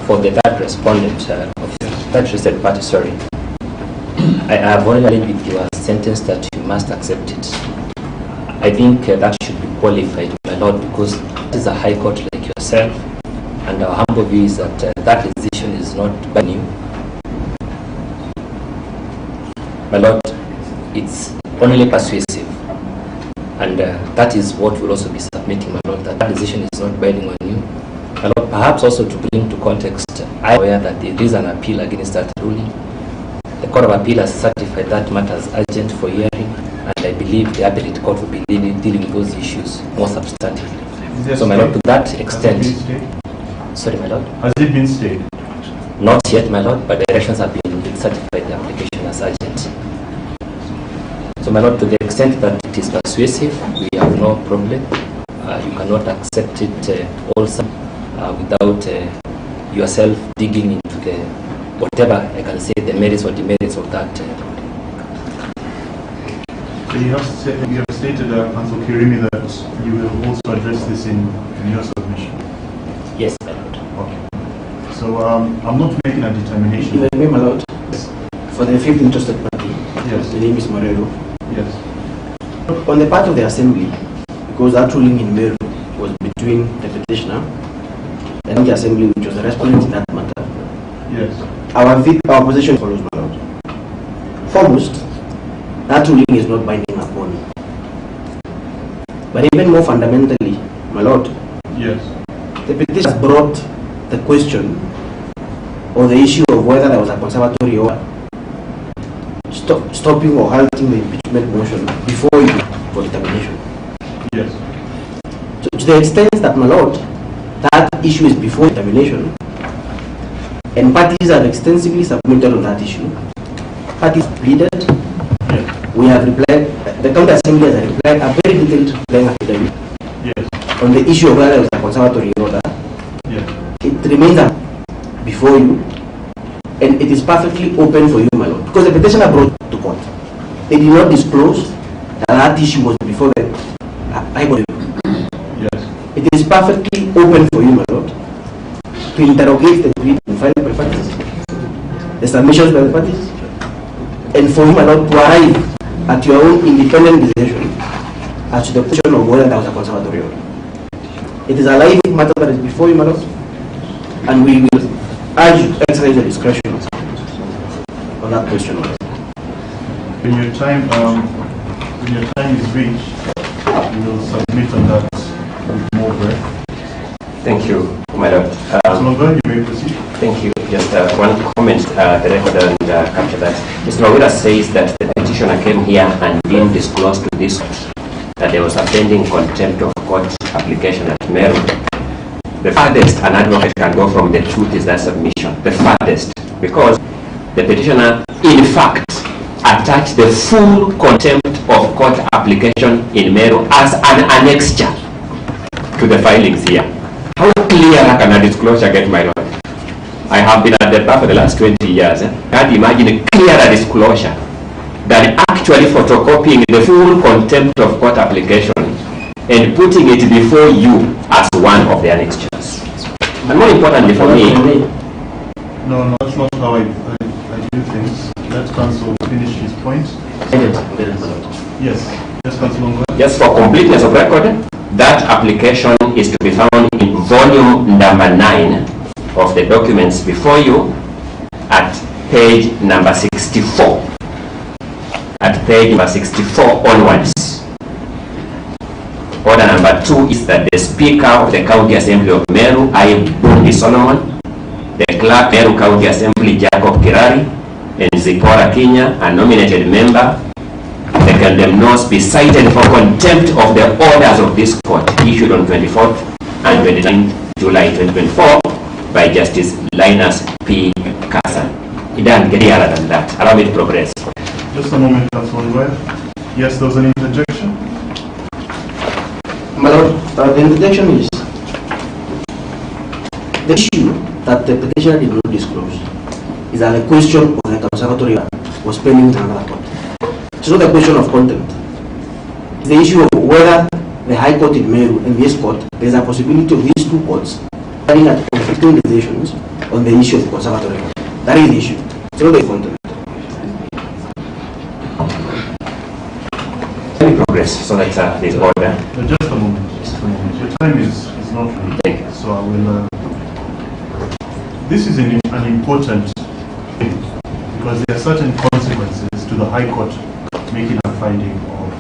for the third respondent, of the third interested party, sorry. I have already agreed with your sentence that you must accept it. I think that should be qualified, my lord, because it is a high court like yourself, and our humble view is that that decision is not by you. My lord, it's only persuasive, and that is what we'll also be submitting, my lord, that decision is not binding on you. My lord, perhaps also to bring to context, I am aware that there is an appeal against that ruling. The Court of Appeal has certified that matter as urgent for hearing, and I believe the appellate court will be dealing with those issues more substantively. So, my lord, to that extent... Sorry, my lord? Has it been stayed? Not yet, my lord, but directions have been certified the application as urgent. So, my lord, to the extent that it is persuasive, we have no problem. You cannot accept it also without yourself digging into the whatever I can say, the merits or demerits of that. So you have stated, Council Kirimi, that you will also address this in your submission. Yes, my lord. Okay. So I'm not making a determination. If I may, my lord, yes. For the fifth interested party, yes. The name is Weru. Yes. On the part of the assembly, because that ruling in Weru was between the petitioner and the assembly, which was the respondent in that matter. Yes. Our position follows, my lord. Foremost, that ruling is not binding upon you. But even more fundamentally, my lord, yes, the petitioner brought the question or the issue of whether there was a conservatory order stopping or halting the impeachment motion before you for determination. Yes. So to the extent that, my lord, that issue is before determination, and parties have extensively submitted on that issue. Parties pleaded. Yes. We have replied. The county assembly has replied a very detailed replying affidavit. Yes. On the issue of whether there was a conservatory order. Yes. It remains before you, and it is perfectly open for you, my lord, because the petitioner brought to court. They did not disclose that that issue was before the High Court. Yes. It is perfectly open for you, my lord, to interrogate the tweet and file by parties, the submissions by the parties, and for you, my lord, to arrive at your own independent decision as to the question of whether there was a conservatory order. It is a live matter that is before you, my lord, and we will urge you to exercise your discretion on that question. When your time is reached, we will submit on that with more breath. Thank you, my lord. You may proceed. Thank you. Just one comment, the record and capture that. Mr. Mawira says that the petitioner came here and didn't disclose to this court that there was a pending contempt of court application at Meru. The farthest an advocate can go from the truth is that submission. The farthest, because the petitioner, in fact, attached the full contempt of court application in Meru as an annexure to the filings here. How clear can a disclosure get, my lord? I have been at the bar for the last 20 years. Can't imagine a clearer disclosure than actually photocopying the full contempt of court application and putting it before you as one of the annexures. And more importantly for me... No, that's not how I do things. Let Council finish his point. Yes. Yes, Council. Just for completeness of record, that application is to be found in volume number 9 of the documents before you at page number 64. At page number 64 onwards. Order number 2 is that the Speaker of the County Assembly of Meru, I. Bundi Solomon, the Clerk Meru County Assembly, Jacob Kirari, and Zipporah Kenya, a nominated member, the condemned be cited for contempt of the orders of this court issued on 24th and 29th July 2024 by Justice Linus P. Kassan. It doesn't get clearer than that. Allow me to progress. Just a moment, Councilor. Yes, there was an interjection. My lord, the interjection is the issue that the petitioner did not disclose is that the question of the conservatory was pending in another court. It's not a question of contempt. It's the issue of whether the High Court in Meru and this court, there's a possibility of these two courts having a conflicting decisions on the issue of conservatory. That is the issue. It's not the content. Let me progress so that there's order. Just a moment. Just a moment. Your time is not free, so I will. This is an important thing because there are certain consequences to the High Court making a finding of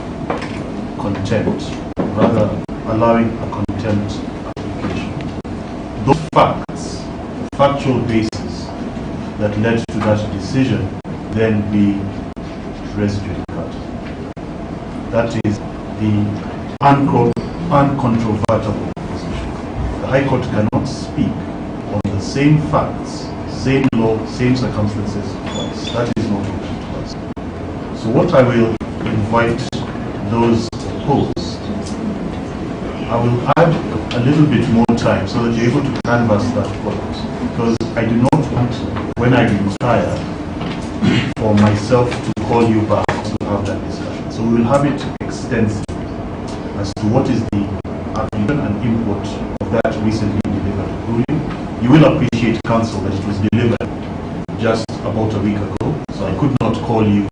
contempt, rather allowing a contempt application. Those facts, the factual basis that led to that decision, then be res judicata. That is the uncontrovertible position. The High Court cannot speak on the same facts, same law, same circumstances twice. That is not open to us. So what I will invite those opposed, I will add a little bit more time so that you're able to canvass that point. Because I do not want, when I retire, for myself to call you back to have that discussion. So we will have it extensive as to what is the application and import of that recently delivered ruling. You will appreciate, counsel, that it was delivered just about a week ago, so I could not call you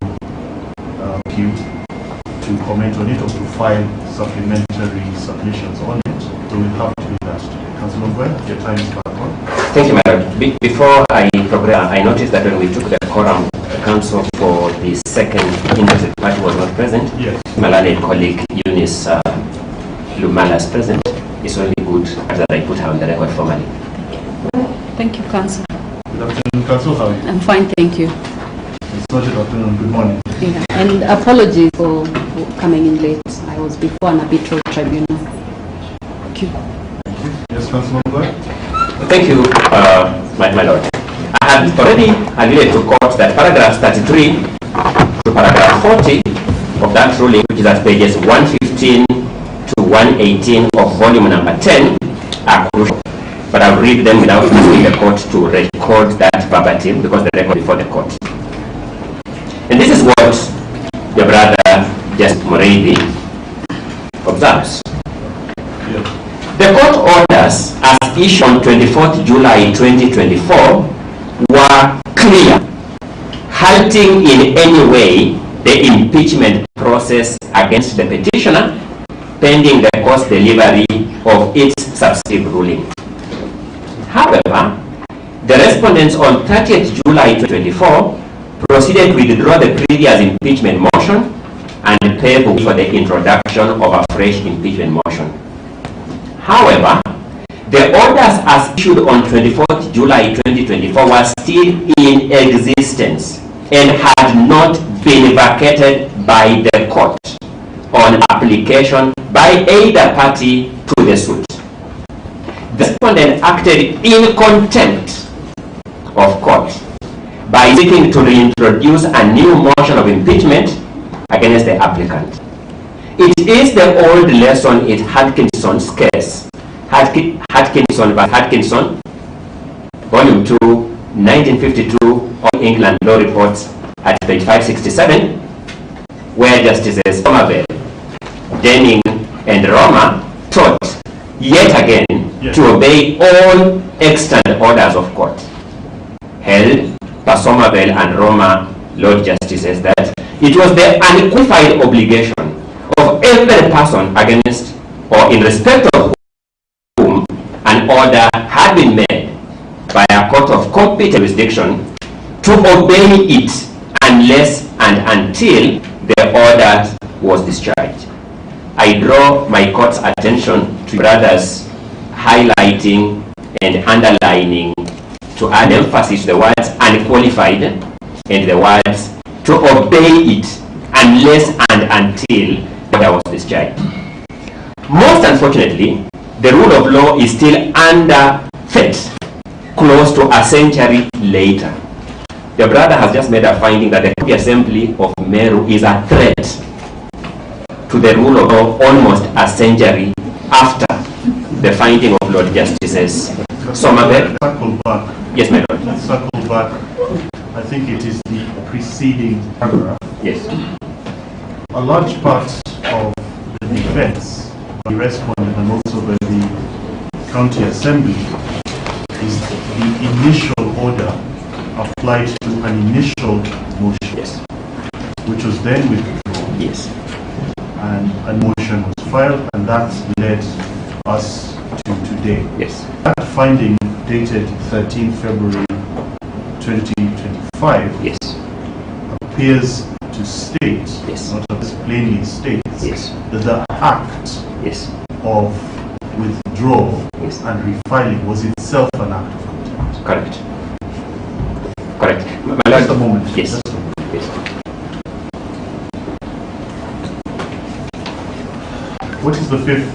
to comment on it or to file supplementary submissions on it. So we'll have to do that. Councillor Weru, your time is back on. Thank you, Madam. Before I progress, I noticed that when we took the quorum, the council for the second interested party was not present. Yes. My learned colleague Eunice Lumala is present. It's only good that I put her on the record formally. Thank you, Council. Good afternoon, Council. How are you? I'm fine, thank you. It's not good afternoon. Good morning. Yeah. And apologies for coming in late. I was before an arbitral tribunal. Thank you. Thank you. Yes, Councillor Weru. Thank you, my lord. I have already agreed to court that paragraphs 33 to paragraph 40 of that ruling, which is at pages 115 to 118 of volume number 10, are crucial. But I'll read them without asking the court to record that verbatim because the record before the court. And this is what the brother Justice Muridi observes. Yes. The court orders as issued on 24th July 2024 were clear, halting in any way the impeachment process against the petitioner pending the court's delivery of its substantive ruling. However, the respondents on 30th July 2024 proceeded to withdraw the previous impeachment motion and pave for the introduction of a fresh impeachment motion. However, the orders as issued on 24th July 2024 were still in existence and had not been vacated by the court on application by either party to the suit. The respondent acted in contempt of court by seeking to reintroduce a new motion of impeachment against the applicant. It is the old lesson in Hodkinson's case, Hodkinson v. Hodkinson, Volume 2, 1952, All England Law Reports at page 567, where Justices Somerville, Denning, and Roma taught yet again to obey all extant orders of court. Held by Somerville and Roma Lord Justices that it was the unqualified obligation of every person against or in respect of whom an order had been made by a court of competent jurisdiction to obey it unless and until the order was discharged. I draw my court's attention to brothers highlighting and underlining to add emphasis to the words unqualified and the words to obey it unless and until the order was discharged. Most unfortunately, the rule of law is still under threat close to a century later. The brother has just made a finding that the Assembly of Meru is a threat to the rule of law almost a century after the finding of Lord Justices Somerville. Circle back. Yes, my lord. Let's circle back. I think it is the preceding paragraph. Yes. A large part of the defense by the respondent and also by the county assembly is initial order applied to an initial motion, Yes. which was then withdrawn, Yes. and a motion was filed, and that led us to today. Yes. That finding, dated 13th February 2025, Yes. appears to state, Yes. not as plainly states, Yes. that the act Yes. of withdrawal Yes. and refiling was itself an act of contempt. Correct. Correct. My Just a Lord. moment. Yes. Just a moment. Yes. What is the fifth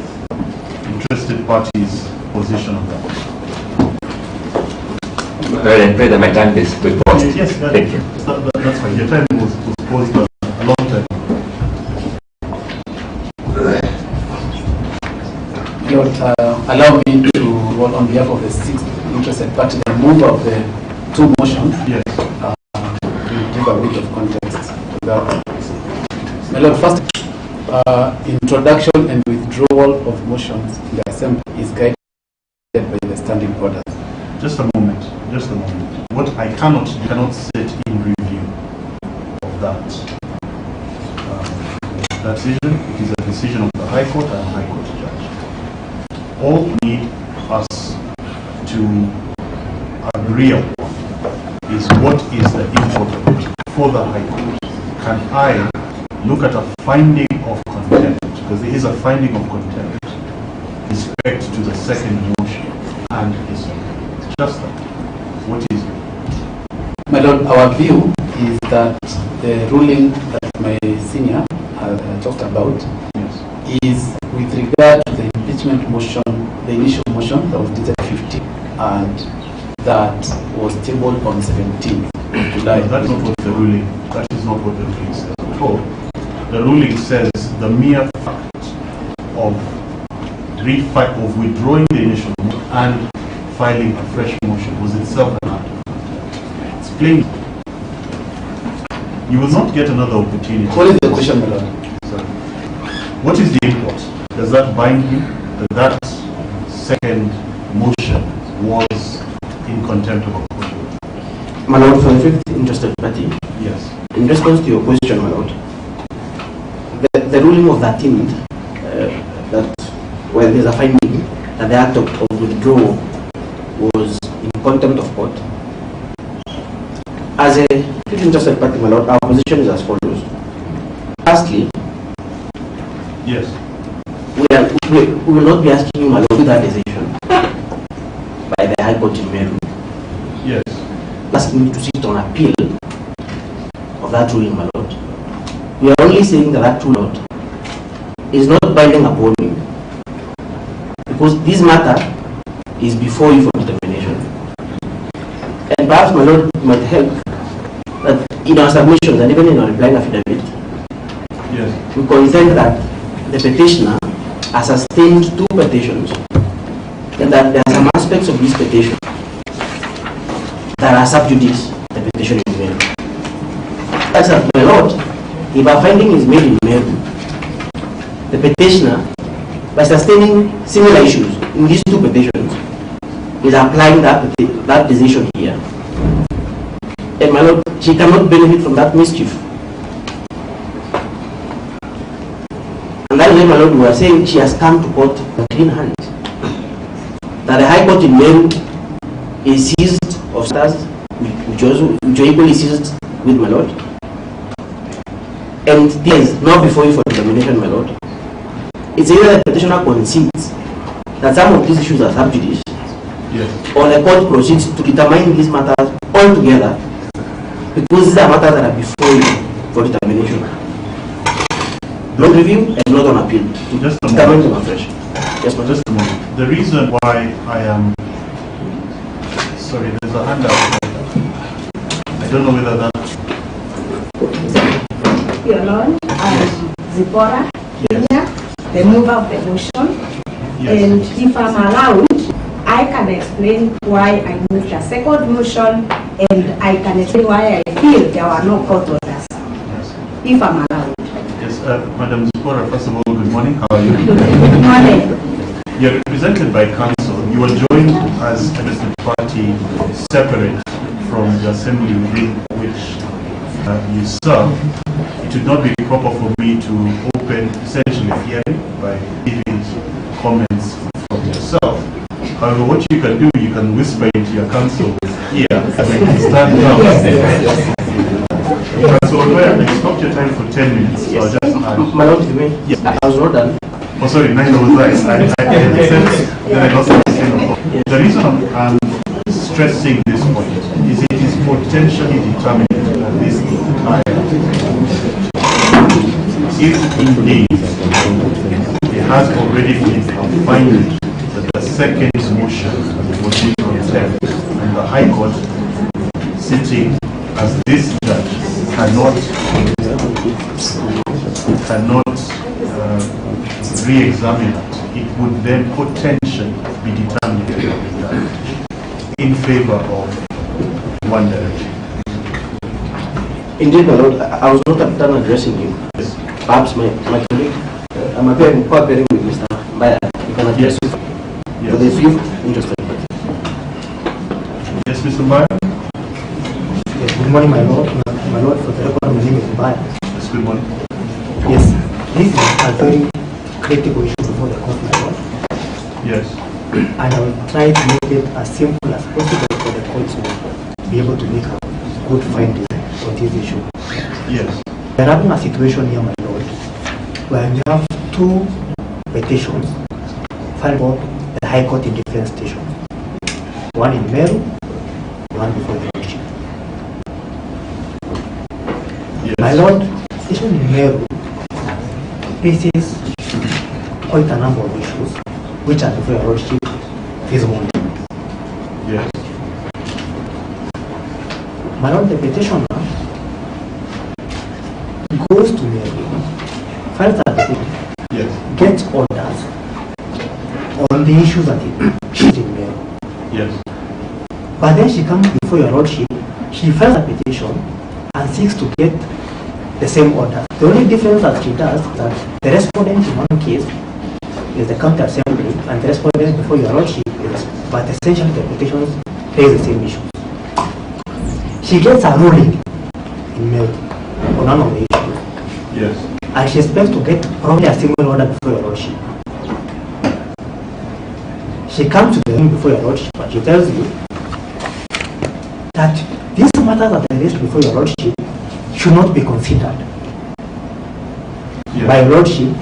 interested party's position on that? I pray that my time is paused. Yes, Thank you. that's fine. Your time was paused a long time. Lord, allow me to roll on behalf of the sixth interested party, the mover of the two motions, Yes. to give a bit of context to that. My Lord, first, introduction and withdrawal of motions in the Assembly is guided by the standing orders. Just a moment. Just a moment. What I cannot set in review of that decision. It is a decision of the High Court and High Court judge. All we need us to agree upon is what is the import of it for the High Court. Can I look at a finding of contempt, because there is a finding of contempt, respect to the second motion and his just that. What is it? My Lord, our view is that the ruling that my senior talked about Yes. is with regard to the impeachment motion, the initial motion that was dated 15, and that was tabled on 17th of July. That's not what the ruling, that is not what the ruling says at all. The ruling says the mere fact of withdrawing the initial motion and filing a fresh motion was itself an act of contempt. It's plain. You will not get another opportunity. What is the question, my Lord? Sorry. What is the import? Does that bind you that that second motion was in contempt of a court? My Lord, for the fifth interested party, Yes. in response to your question, my Lord, the ruling of 13th, that where there's a finding that the act of withdrawal was in contempt of court. As a fifth interested party, my Lord, our position is as follows. Firstly, Yes. we will not be asking you, my Lord, that decision by the High Court in Weru. Yes. Asking you to sit on appeal of that ruling, my Lord. We are only saying that that ruling is not binding upon you, because this matter is before you for determination. And perhaps, my Lord, it might help that in our submissions and even in our replying affidavit, Yes. we contend that the petitioner has sustained two petitions, and that there are some aspects of this petition that are sub judice, the petition in Weru. That's that, my Lord, if a finding is made in Weru, the petitioner, by sustaining similar issues in these two petitions, is applying that decision here. And my Lord, she cannot benefit from that mischief. And that is why, my Lord, we are saying she has come to court with clean hands. That the High Court in Weru is seized of stars, which are equally seized with, my Lord. And this not before you for determination, my Lord. It's either the petitioner concedes that some of these issues are sub judice, Yes. or the court proceeds to determine these matters altogether, because these are matters that are before you for determination. Not review and not on appeal. Just a Determine moment. them afresh. Yes, ma'am. Just a moment. The reason why I am sorry, there's a handout. I don't know whether that. Your Lord, Zipporah, Kenya, the mover of the motion, Yes. and if I'm allowed, I can explain why I moved a second motion, and I can explain why I feel there were no court orders, Yes. if I'm allowed. Yes. Madam Zipporah, first of all, good morning. How are you? Good morning. You're represented by counsel. You you were joined as a district party separate from the assembly within which you serve. It would not be proper for me to open essentially a hearing by giving comments from yourself. However, what you can do, you can whisper into your counsel's ear and they can stand down. So, I stopped your time for 10 minutes. So I'll just My Lord, you mean? Yes. I was not done. Oh, sorry, neither was I. Then I lost my train of thought. The reason I'm stressing this point is it is potentially determined at this time if indeed it has already been defined that the second motion was in contempt and the High Court sitting as this judge cannot re-examine it, it would then potentially be determined in favor of one direction. Indeed, my Lord, I was not done addressing you. Yes. Perhaps my colleague, I'm appearing with Mr. Mbaya. You can address Yes. for the fifth interested. Yes, Mr. Mbaya? Yes, good morning, my Lord. My Lord, for the record, my name is Mbaya. Yes, good morning. Yes, this is a very critical issue before the court, my Lord. Yes. And I will try to make it as simple as possible for the court to be able to make a good finding on this issue. Yes. We're having a situation here, my Lord, where we have two petitions filed by the High Court in different stations. One in Weru, one before the Lordship. Yes. My Lord, station in Weru faces quite a number of issues which are before your Lordship this morning. Yes. My Lord, the petitioner goes to Weru, files a petition, Yes. gets orders on the issues that she's in Weru. Yes. But then she comes before your Lordship, she files a petition and seeks to get the same order. The only difference that she does is that the respondent in one case is the county assembly and the respondent before your Lordship is, but essentially the petitions raise the same issues. She gets a ruling in Weru on none of the issues. Yes. And she expects to get probably a single order before your Lordship. She comes to the room before your Lordship and she tells you that these matters that are raised before your Lordship should not be considered Yes. by your Lordship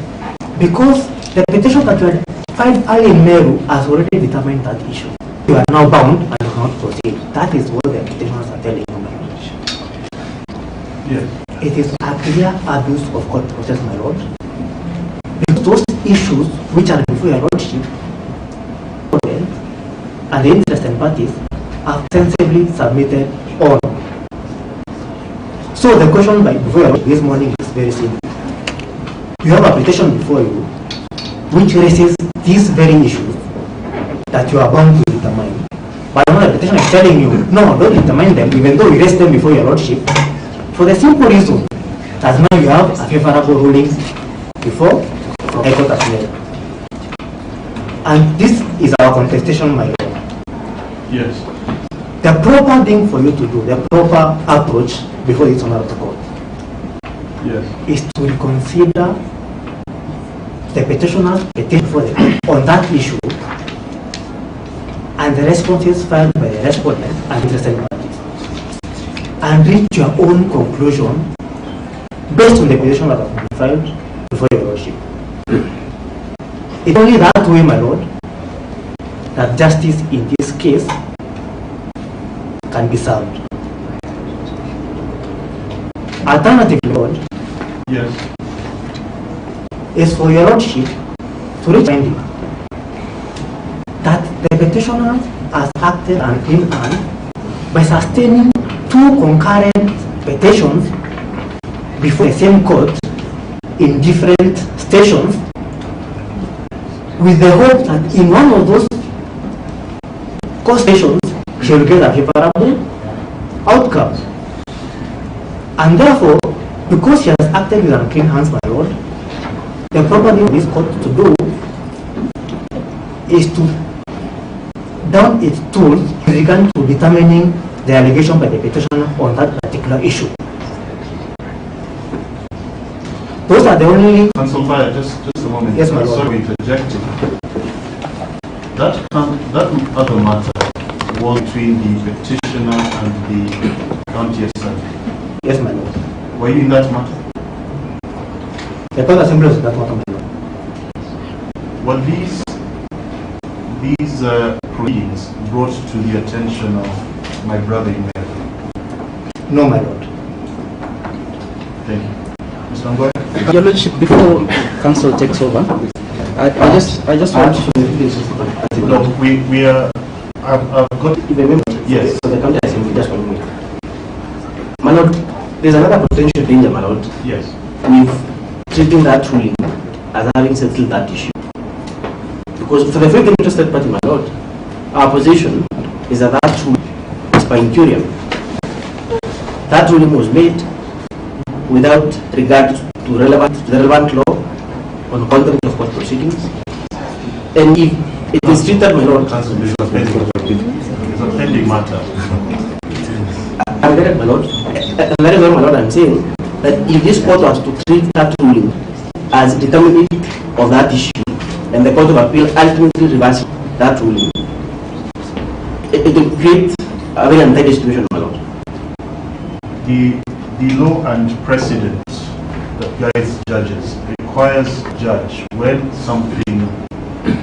because the petition that you had filed early in Weru has already determined that issue. You are now bound and cannot proceed. That is what the petitioners are telling you, my Lordship. Yes. It is a clear abuse of court process, my Lord. Because those issues which are before your Lordship and the interested parties are sensibly submitted on. So the question before you this morning is very simple. You have a petition before you which raises these very issues that you are bound to determine. But now the petition is telling you, no, don't determine them even though we raise them before your Lordship for the simple reason that now you have a favorable ruling before High Court has made. And this is our contestation, my Lord. Yes. The proper thing for you to do, the proper approach before this honorable court Yes. is to reconsider the petitioner's petition for the court on that issue and the responses filed by the respondent and interested parties and reach your own conclusion based on the petition that has been filed before your Lordship. It's only that way, my Lord, that justice in this case can be served. Alternatively, Lord, Yes. is for your Lordship to reach finding that the petitioner has acted an clean hand by sustaining two concurrent petitions before the same court in different stations with the hope that in one of those court stations she will get a favorable outcome. And therefore, because she has acted with unclean hands, my Lord, the proper thing for this court to do is to down its tools with regard to determining the allegation by the petitioner on that particular issue. Those are the only... Council Fire, just a moment. Yes, my lord. Sorry, interjecting. That other matter was between the petitioner and the county assembly. Yes, my lord. Were you in that matter? The county assembly was in that matter, my lord. Were these proceedings brought to the attention of my brother in law? No, my lord. Thank you. Mr. Ngoy? Your Lordship, before Council takes over, I just want to... No, we are... I've got... Yes. So the county assembly, just 1 minute. My lord, there's another potential danger, my lord. Yes. We've treating that ruling as having settled that issue. Because for the very interested party, my lord, our position is that that ruling is per incuriam. That ruling was made without regard to the relevant law on content of court proceedings. And if it is treated, my lord, Council, it's a pending matter. I'm very, my lord, very well, my lord, I'm saying that if this court was to treat that ruling as determinative of that issue, and the Court of Appeal ultimately reverses that ruling, it will create a very untidy situation, my lord. The law and precedent that guides judges requires judge when something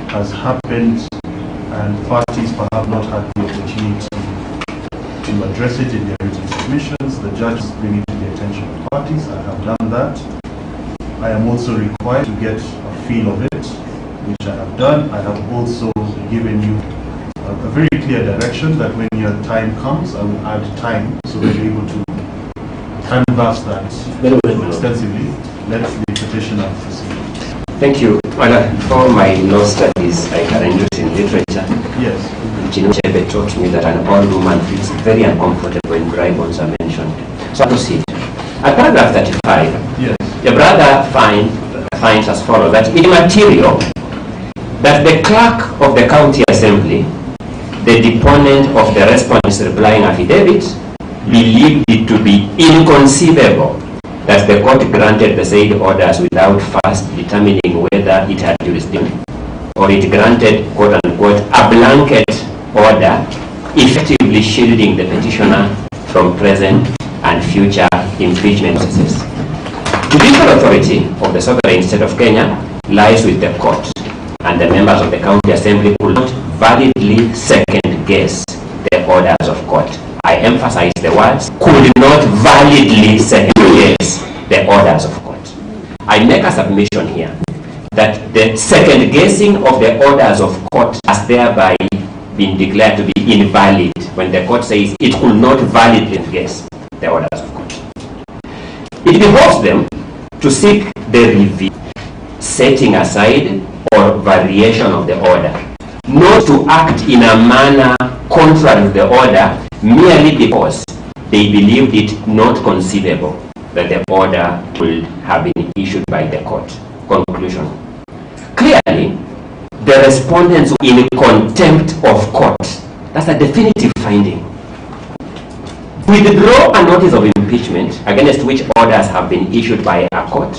has happened and parties perhaps not had the opportunity to address it in their written submissions, the judge is bringing to the attention of parties. I have done that. I am also required to get a feel of it, which I have done. I have also given you a very clear direction that when your time comes, I will add time so that you're able to canvass that Very well, extensively. Let the petitioner proceed. Thank you. Well, for my law studies, I had interest in literature. Yes. Chebe taught me that an old woman feels very uncomfortable when dry bones are mentioned. So I proceed. At paragraph 35, Yes. the brother finds as follows, that in material, that the clerk of the county assembly, the deponent of the respondent's replying affidavit, believed it to be inconceivable that the court granted the said orders without first determining whether it had jurisdiction, or it granted, quote unquote, a blanket order effectively shielding the petitioner from present and future impeachment processes. Judicial authority of the sovereign state of Kenya lies with the court, and the members of the county assembly could not validly second guess the orders of court. I emphasize the words, could not validly second guess the orders of court. I make a submission here that the second guessing of the orders of court has thereby been declared to be invalid when the court says it could not validly guess the orders of court. It behoves them to seek the review, setting aside or variation of the order, not to act in a manner contrary to the order merely because they believed it not conceivable that the order would have been issued by the court. Conclusion. Clearly, the respondents were in contempt of court. That's a definitive finding. Withdraw a notice of impeachment against which orders have been issued by a court,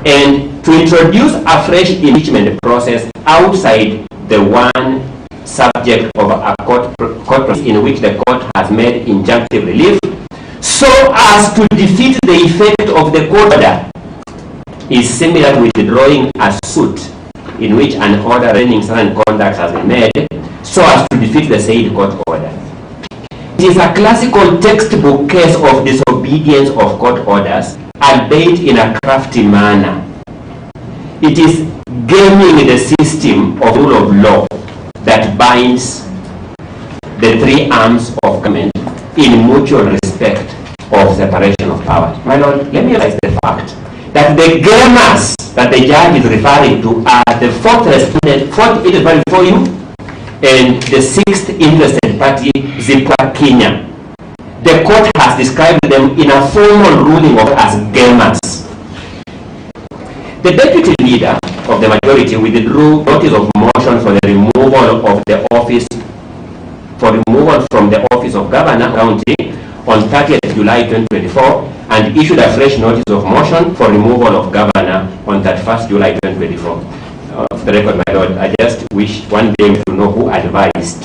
and to introduce a fresh impeachment process outside the one subject of a court process in which the court has made injunctive relief, so as to defeat the effect of the court order, is similar to withdrawing a suit in which an order regarding certain conduct has been made, so as to defeat the said court order. It is a classical textbook case of disobedience of court orders, albeit in a crafty manner. It is gaming the system of rule of law that binds the three arms of government in mutual respect of separation of powers. My Lord, let me emphasize the fact that the gamers that the judge is referring to are the fourth interested party before you and the sixth interested party, Zipra Kenya. The court has described them in a formal ruling of as gamers. The deputy leader of the majority withdrew notice of motion for the removal of the office, for removal from the office of Governor County on 30th July 2024 and issued a fresh notice of motion for removal of Governor on 31st July 2024. For the record, my Lord, I just wish one day to know who advised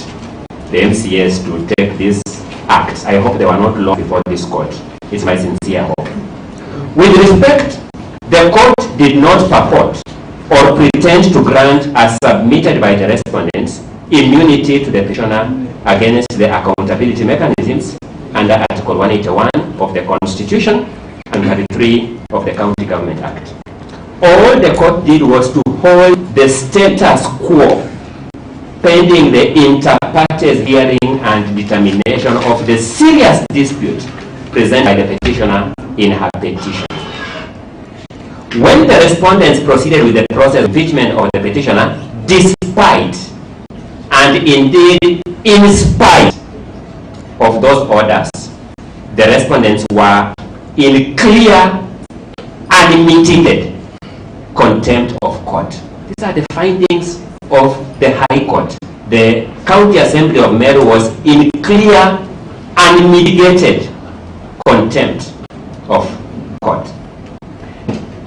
the MCS to take these acts. I hope they were not long before this court. It's my sincere hope. With respect, the court did not purport or pretend to grant, as submitted by the respondents, immunity to the petitioner against the accountability mechanisms under Article 181 of the Constitution and 33 of the County Government Act. All the court did was to hold the status quo pending the inter-partes hearing and determination of the serious dispute presented by the petitioner in her petition. When the respondents proceeded with the process of impeachment of the petitioner, despite and indeed in spite of those orders, the respondents were in clear, unmitigated contempt of court. These are the findings of the High Court. The County Assembly of Meru was in clear, unmitigated contempt of court.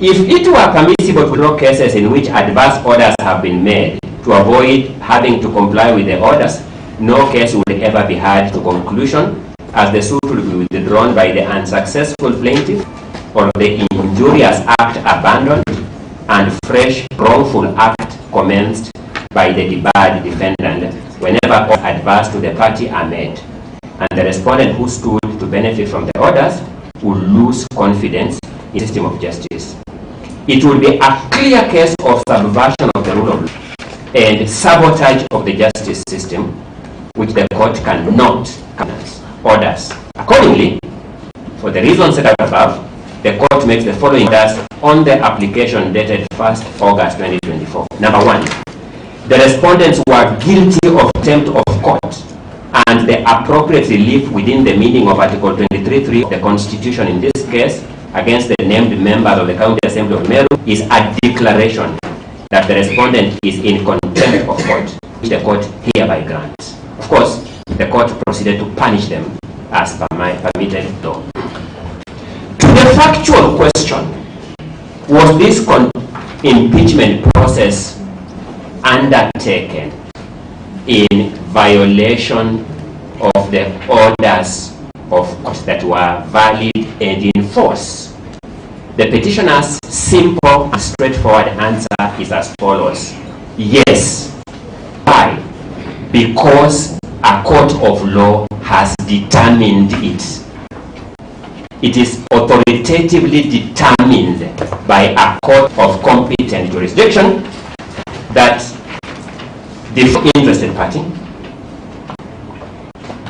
If it were permissible to draw cases in which adverse orders have been made to avoid having to comply with the orders, no case would ever be heard to conclusion, as the suit will be withdrawn by the unsuccessful plaintiff or the injurious act abandoned and fresh wrongful act commenced by the debarred defendant whenever orders adverse to the party are made, and the respondent who stood to benefit from the orders will lose confidence in the system of justice. It will be a clear case of subversion of the rule of law and sabotage of the justice system, which the court cannot countenance. Orders. Accordingly, for the reasons set out above, the court makes the following orders on the application dated 1st August 2024. Number one, the respondents were guilty of contempt of court, and the appropriate relief within the meaning of Article 23(3) of the Constitution in this case against the named members of the County Assembly of Meru is a declaration that the respondent is in contempt of court, which the court hereby grants. Of course, the court proceeded to punish them as permitted law. To the factual question, was this impeachment process undertaken in violation of the orders of court that were valid and in force? The petitioner's simple and straightforward answer is as follows: yes. Why? Because a court of law has determined it. It is authoritatively determined by a court of competent jurisdiction that the interested party,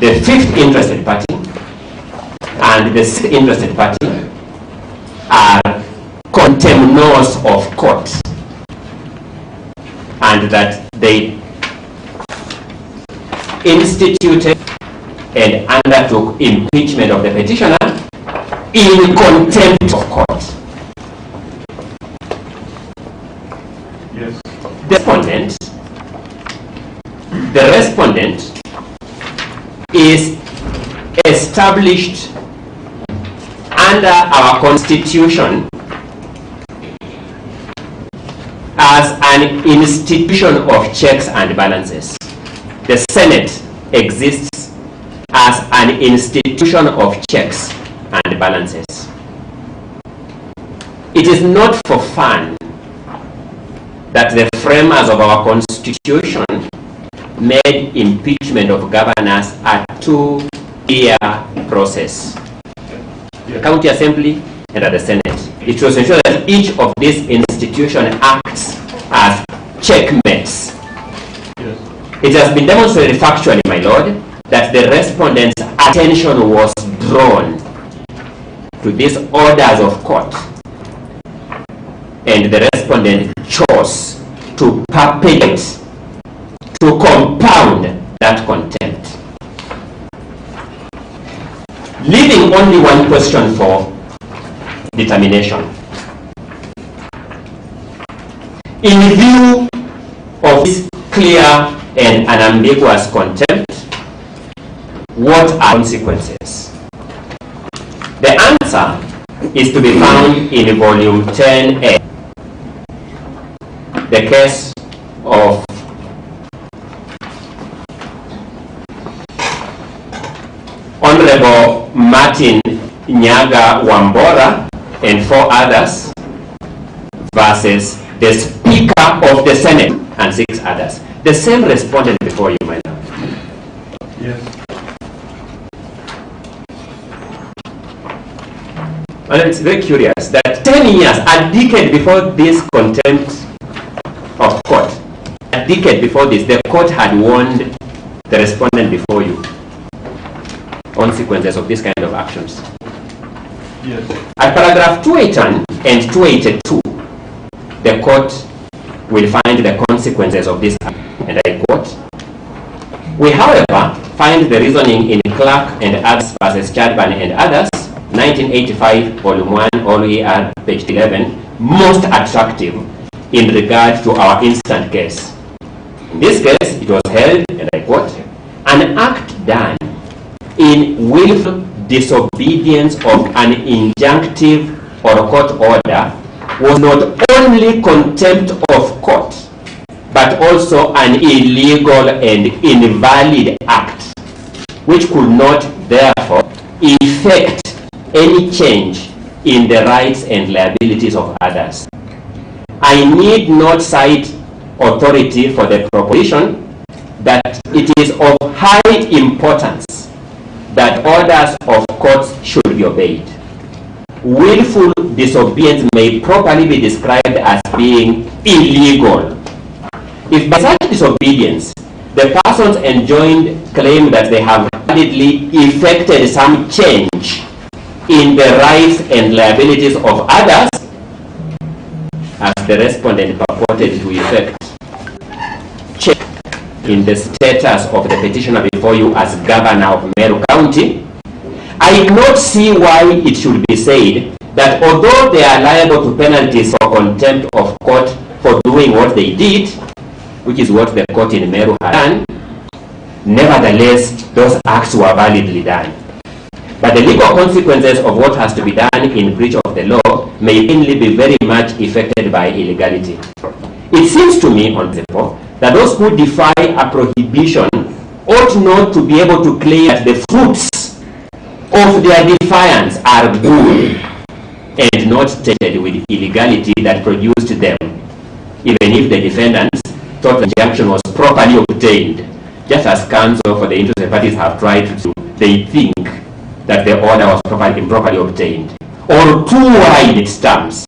the fifth interested party, and the sixth interested party are contemnors of court, and that they instituted and undertook impeachment of the petitioner in contempt of court. Yes. The respondent is established under our Constitution as an institution of checks and balances. The Senate exists as an institution of checks and balances. It is not for fun that the framers of our Constitution made impeachment of governors a 2-year process. The County Assembly and at the Senate. It was to ensure that each of these institutions acts as checkmates. Yes. It has been demonstrated factually, my Lord, that the respondent's attention was drawn to these orders of court, and the respondent chose to perpetuate, to compound that contempt, leaving only one question for determination. In view of this clear and unambiguous contempt, what are consequences? The answer is to be found in volume 10A, the case of Honorable Martin Nyaga Wambora and 4 others versus the Speaker of the Senate and 6 others. The same respondent before you, my lord. Yes. And it's very curious that 10 years, a decade before this contempt of court, a decade before this, the court had warned the respondent before you consequences of this kind of actions. Yes. At paragraph 281 and 282, the court will find the consequences of this act, and I quote, "We, however, find the reasoning in Clark and others versus Chadban and others, 1985, volume 1, OER, page 11, most attractive in regard to our instant case. In this case, it was held, and I quote, an act done in willful disobedience of an injunctive or court order was not only contempt of court, but also an illegal and invalid act, which could not therefore effect any change in the rights and liabilities of others. I need not cite authority for the proposition that it is of high importance that orders of courts should be obeyed. Willful disobedience may properly be described as being illegal. If by such disobedience the persons enjoined claim that they have validly effected some change in the rights and liabilities of others, as the respondent purported to effect, check in the status of the petitioner before you as governor of Meru County, I do not see why it should be said that although they are liable to penalties for contempt of court for doing what they did, which is what the court in Meru had done, nevertheless those acts were validly done. But the legal consequences of what has to be done in breach of the law may mainly be very much affected by illegality. It seems to me, on principle, that those who defy a prohibition ought not to be able to claim that the fruits of their defiance are good and not tainted with illegality that produced them, even if the defendants thought the injunction was properly obtained, just as counsel for the interested parties have tried to, they think that the order was improperly obtained, or too wide it stands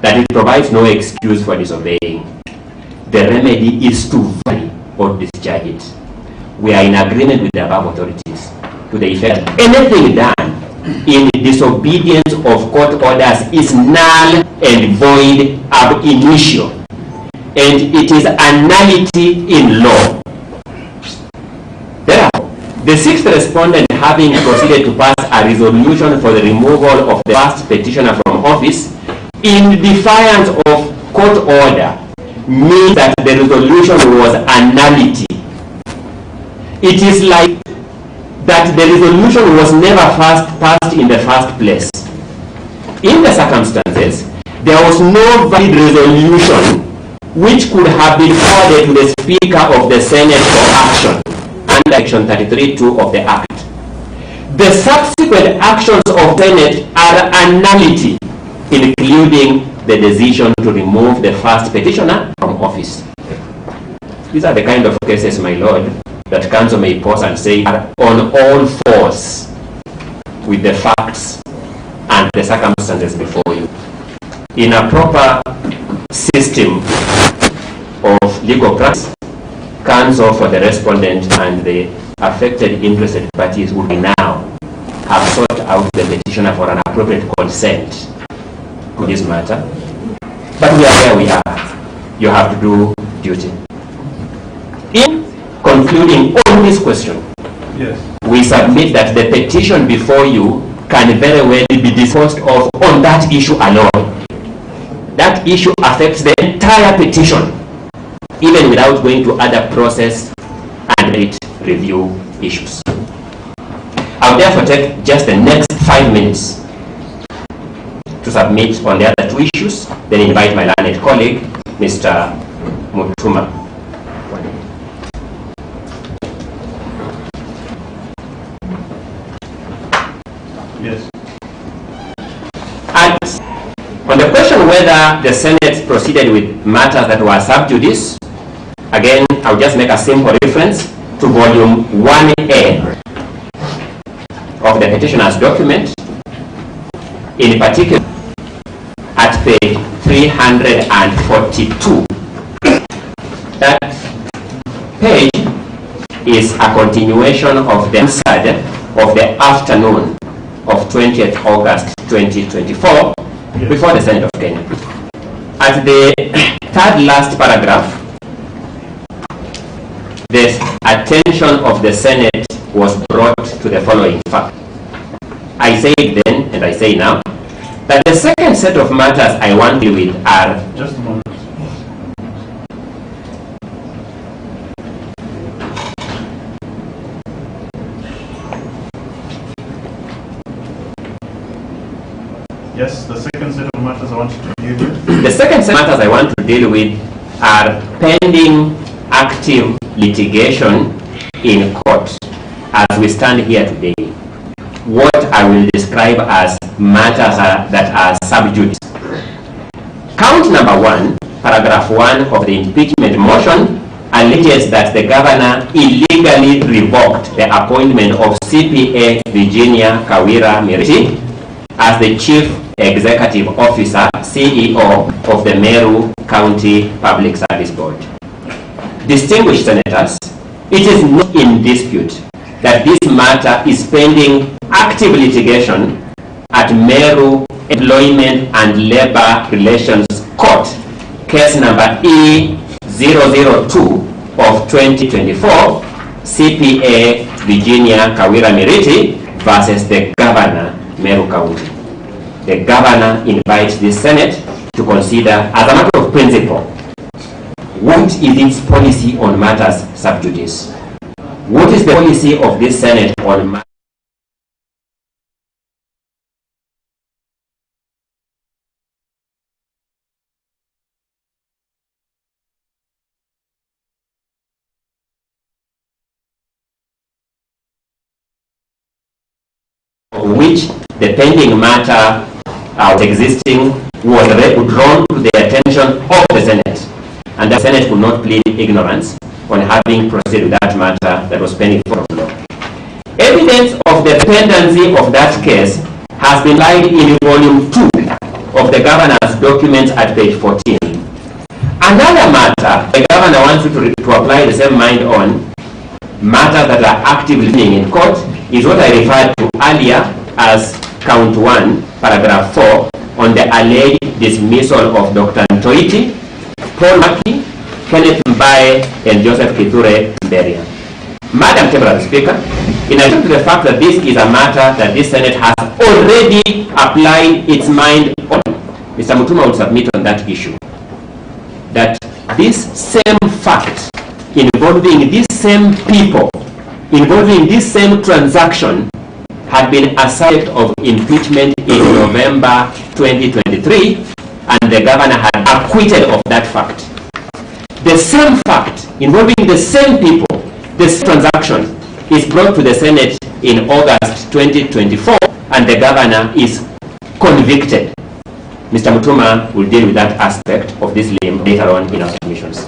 that it provides no excuse for disobeying. The remedy is to vary or discharge it. We are in agreement with the above authorities to the effect that anything done in disobedience of court orders is null and void ab initio, and it is a nullity in law. Therefore, the sixth respondent, having proceeded to pass a resolution for the removal of the first petitioner from office in defiance of court order, means that the resolution was a nullity. It is like that the resolution was never passed in the first place. In the circumstances, there was no valid resolution which could have been forwarded to the Speaker of the Senate for action under Section 33(2) of the Act. The subsequent actions of Senate are a nullity, including the decision to remove the first petitioner from office. These are the kind of cases, my lord, that counsel may pause and say are on all fours with the facts and the circumstances before you. In a proper system of legal practice, counsel for the respondent and the affected interested parties would now have sought out the petitioner for an appropriate consent to this matter. But we are where we are. You have to do duty. In concluding on this question, Yes. we submit that the petition before you can very well be disposed of on that issue alone. that issue affects the entire petition, even without going to other process and merit review issues. I'll therefore take just the next 5 minutes to submit on the other 2 issues, then invite my learned colleague, Mr. Mutuma. Yes. And on the question whether the Senate proceeded with matters that were sub judice, again, I'll just make a simple reference to volume 1A of the petitioner's document, in particular at page 342. That page is a continuation of the answer of the afternoon of 20th August 2024 before the Senate of Kenya. At the third last paragraph, the attention of the Senate was brought to the following fact. I said then, and I say now, that the second set of matters I want to deal with are... Just a moment. Yes, the second set of matters I want to deal with. The second set of matters I want to deal with are pending active litigation in court as we stand here today. What I will describe as matters that are sub judice. Count number 1, paragraph 1 of the impeachment motion alleges that the governor illegally revoked the appointment of CPA Virginia Kawira Miriti as the Chief Executive Officer, CEO of the Meru County Public Service Board. Distinguished senators, it is not in dispute that this matter is pending active litigation at Meru Employment and Labor Relations Court, case number E002 of 2024, CPA Virginia Kawira Miriti versus the Governor, Meru County. The Governor invites the Senate to consider, as a matter of principle, what is its policy on matters sub judice? What is the policy of this Senate on matters which the pending matter existing was drawn to the attention of the Senate, and the Senate could not plead ignorance on having proceeded with that matter that was pending for law. Evidence of the pendency of that case has been laid in volume 2 of the governor's documents at page 14. Another matter the governor wants you to apply the same mind on, matters that are actively in court, is what I referred to earlier as count 1, paragraph 4, on the alleged dismissal of Dr. Ntoiti, Paul Maki, Kenneth Mbaye, and Joseph Kithure Mberia. Madam Temporary Speaker, in addition to the fact that this is a matter that this Senate has already applied its mind on, Mr. Mutuma will submit on that issue that this same fact involving these same people, involving this same transaction, had been a subject of impeachment in November 2023, and the governor had acquitted of that fact. The same fact involving the same people, this transaction, is brought to the Senate in August 2024, and the governor is convicted. Mr. Mutuma will deal with that aspect of this limb later on in our submissions.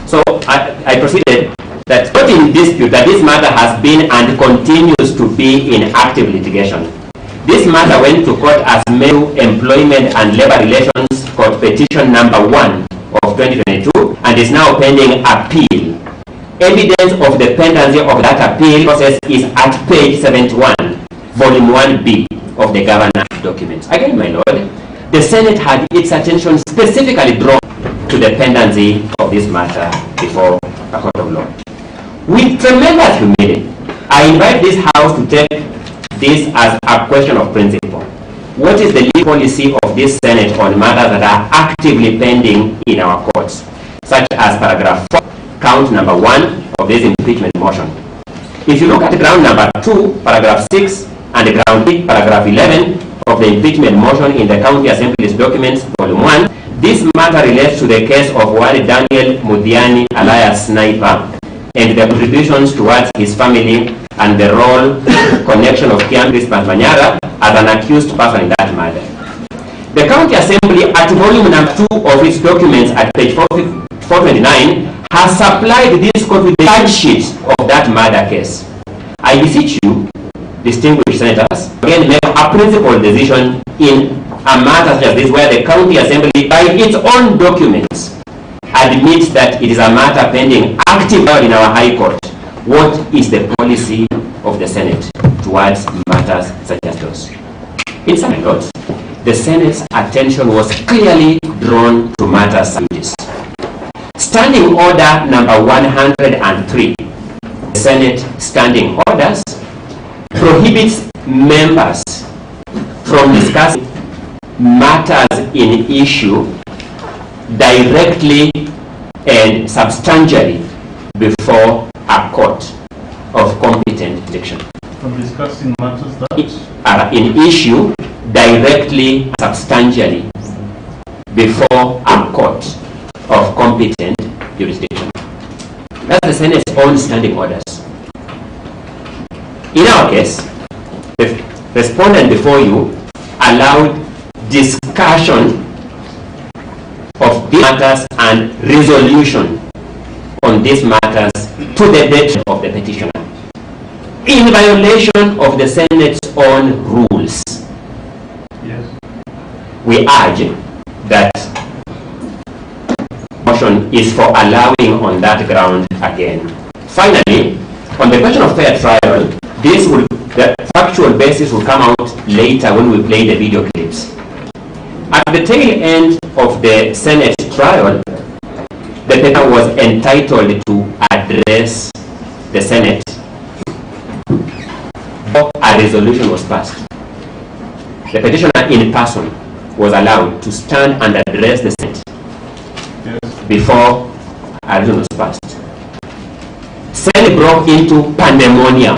So I proceeded that not in dispute that this matter has been and continues to be in active litigation. This matter went to court as Meru Employment and Labor Relations Court petition number 1 of 2022 and is now pending appeal. Evidence of the pendency of that appeal process is at page 71, volume 1B of the governor's documents. Again, my lord, the Senate had its attention specifically drawn to the pendency of this matter before a court of law. With tremendous humility, I invite this House to take this as a question of principle. what is the legal policy of this Senate on matters that are actively pending in our courts, such as paragraph 4, count number 1 of this impeachment motion. If you look at ground number 2, paragraph 6, and ground 8, paragraph 11 of the impeachment motion in the County Assembly's documents, volume 1, this matter relates to the case of Wari Daniel Mudiani alias Sniper and the contributions towards his family and the role connection of Kian Crispas Manyara as an accused person in that matter. The County Assembly at volume number 2 of its documents at page 429 has supplied this court with the charge sheet of that murder case. I beseech you, distinguished senators, again make a principled decision in a matter such as this, where the County Assembly, by its own documents, admits that it is a matter pending active in our High Court. What is the policy of the Senate towards matters such as those? In some words, the Senate's attention was clearly drawn to matters such as this. Standing Order number 103, the Senate Standing Orders, prohibits members from discussing matters in issue directly and substantially before a court of competent jurisdiction. From discussing matters that are in issue directly, substantially before a court of competent jurisdiction. That's the Senate's own standing orders. In our case, the respondent before you allowed discussion of these matters and resolution on these matters to the detriment of the petitioner, in violation of the Senate's own rules. yes. We urge that motion is for allowing on that ground again. Finally, on the question of fair trial, the factual basis will come out later when we play the video clips. At the tail end of the Senate trial, the petitioner was entitled to address the Senate before a resolution was passed. The petitioner in person was allowed to stand and address the Senate before a resolution was passed. Senate broke into pandemonium.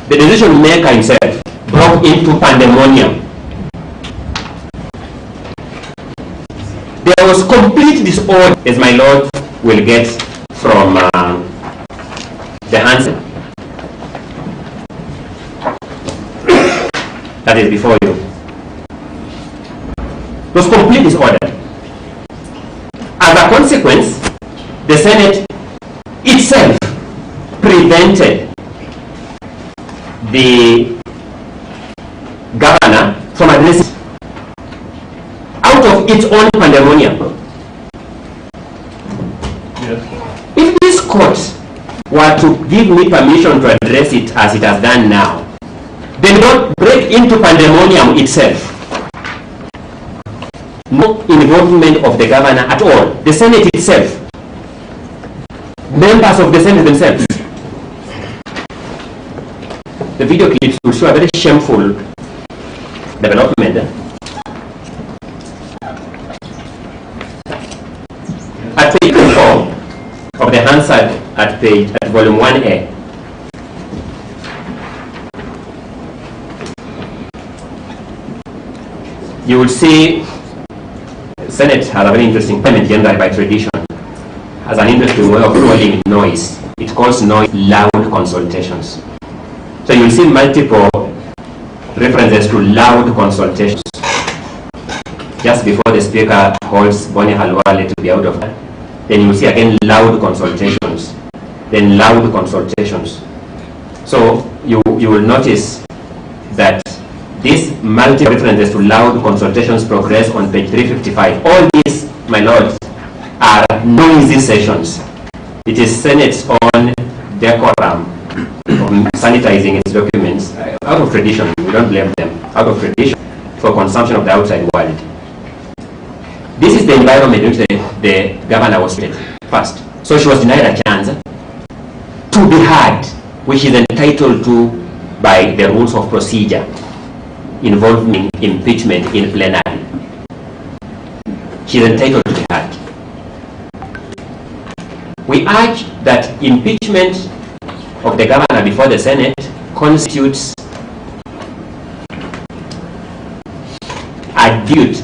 The decision maker himself broke into pandemonium. There was complete disorder, as my Lord will get from the answer that is before you. There was complete disorder. As a consequence, the Senate itself prevented the governor from addressing out of its own pandemonium. Yes. If this court were to give me permission to address it as it has done now, they don't break into pandemonium itself. No involvement of the governor at all. The Senate itself, members of the Senate themselves. The video clips will show a very shameful development. At page 4 of the Hansard at volume 1A, you will see Senate has a very interesting payment generally by tradition, has an interesting way of calling noise. It calls noise loud consultations. So you will see multiple references to loud consultations. Just before the speaker holds Boni Halwale to be out of that, then you will see again loud consultations, then loud consultations. So you will notice that these multiple references to loud consultations progress on page 355. All these, my lords, are noisy sessions. It is Senate's own decorum of sanitizing its documents out of tradition. We don't blame them. Out of tradition for consumption of the outside world. This is the environment in which the governor was treated first. So she was denied a chance to be heard, which is entitled to by the rules of procedure. involving impeachment in plenary. She is entitled to be heard. We urge that impeachment of the governor before the Senate constitutes a duty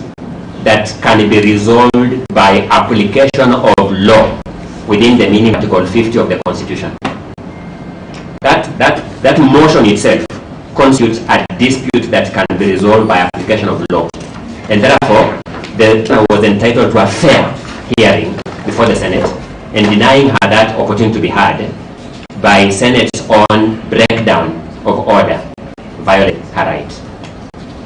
that can be resolved by application of law within the meaning of Article 50 of the Constitution. That motion itself constitutes a dispute that can be resolved by application of law. And therefore, the governor was entitled to a fair hearing before the Senate, and denying her that opportunity to be heard by Senate's own breakdown of order violates her right.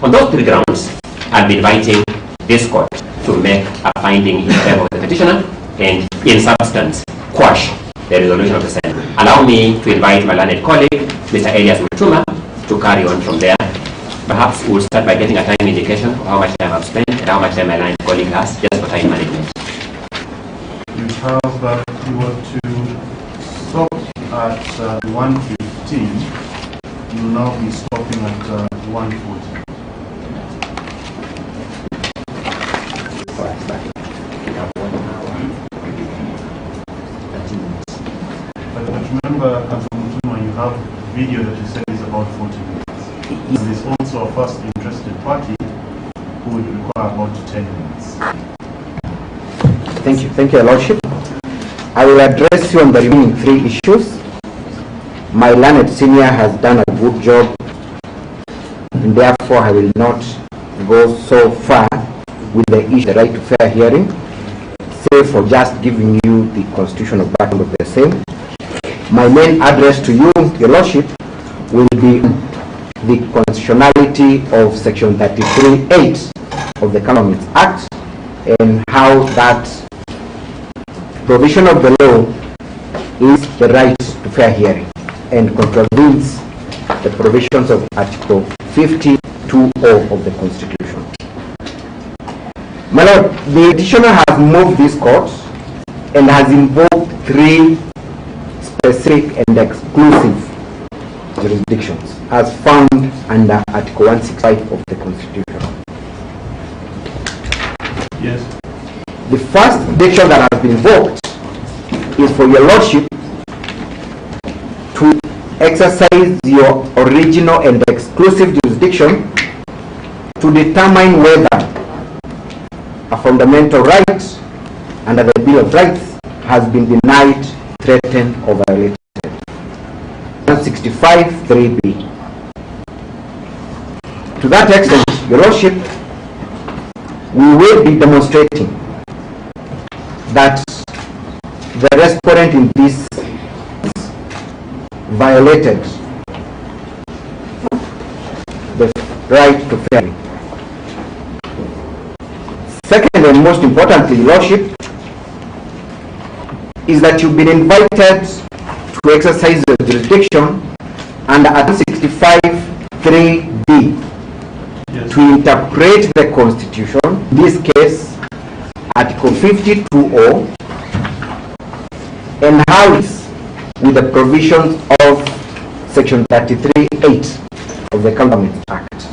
On those three grounds, I'll be inviting this court to make a finding in favor of the petitioner and, in substance, quash the resolution of the Senate. Allow me to invite my learned colleague, Mr. Elias Mutuma, to carry on from there. Perhaps we'll start by getting a time indication of how much time I've spent and how much time my learned colleague has, just for time management. You have that you were to stop at 1:15. You will now be stopping at 1:40. But remember, Councilor Mutuma, you have video that you said is about 40 minutes. There's also a first interested party who would require about 10 minutes. Thank you, Your Lordship. I will address you on the remaining three issues. My learned senior has done a good job, and therefore I will not go so far with the issue, the right to fair hearing, save for just giving you the constitutional background of the same. My main address to you, Your Lordship, will be the constitutionality of Section 33(8) of the Government Act, and how that provision of the law is the right to fair hearing and contravenes the provisions of Article 52(0) of the Constitution. My Lord, the petitioner has moved this court and has invoked three specific and exclusive jurisdictions as found under Article 165 of the Constitution. Yes. The first jurisdiction that has been invoked is for Your Lordship to exercise your original and exclusive jurisdiction to determine whether a fundamental right under the Bill of Rights has been denied, threatened, or violated. 165(3)(b). To that extent, Your Lordship, we will be demonstrating that the respondent in this violated the right to fair hearing. Second, and most importantly, Your Lordship, is that you've been invited to exercise your jurisdiction under Article 65(3)(d) to interpret the Constitution, in this case Article 52(0), and how it's with the provisions of Section 33(8) of the Government Act.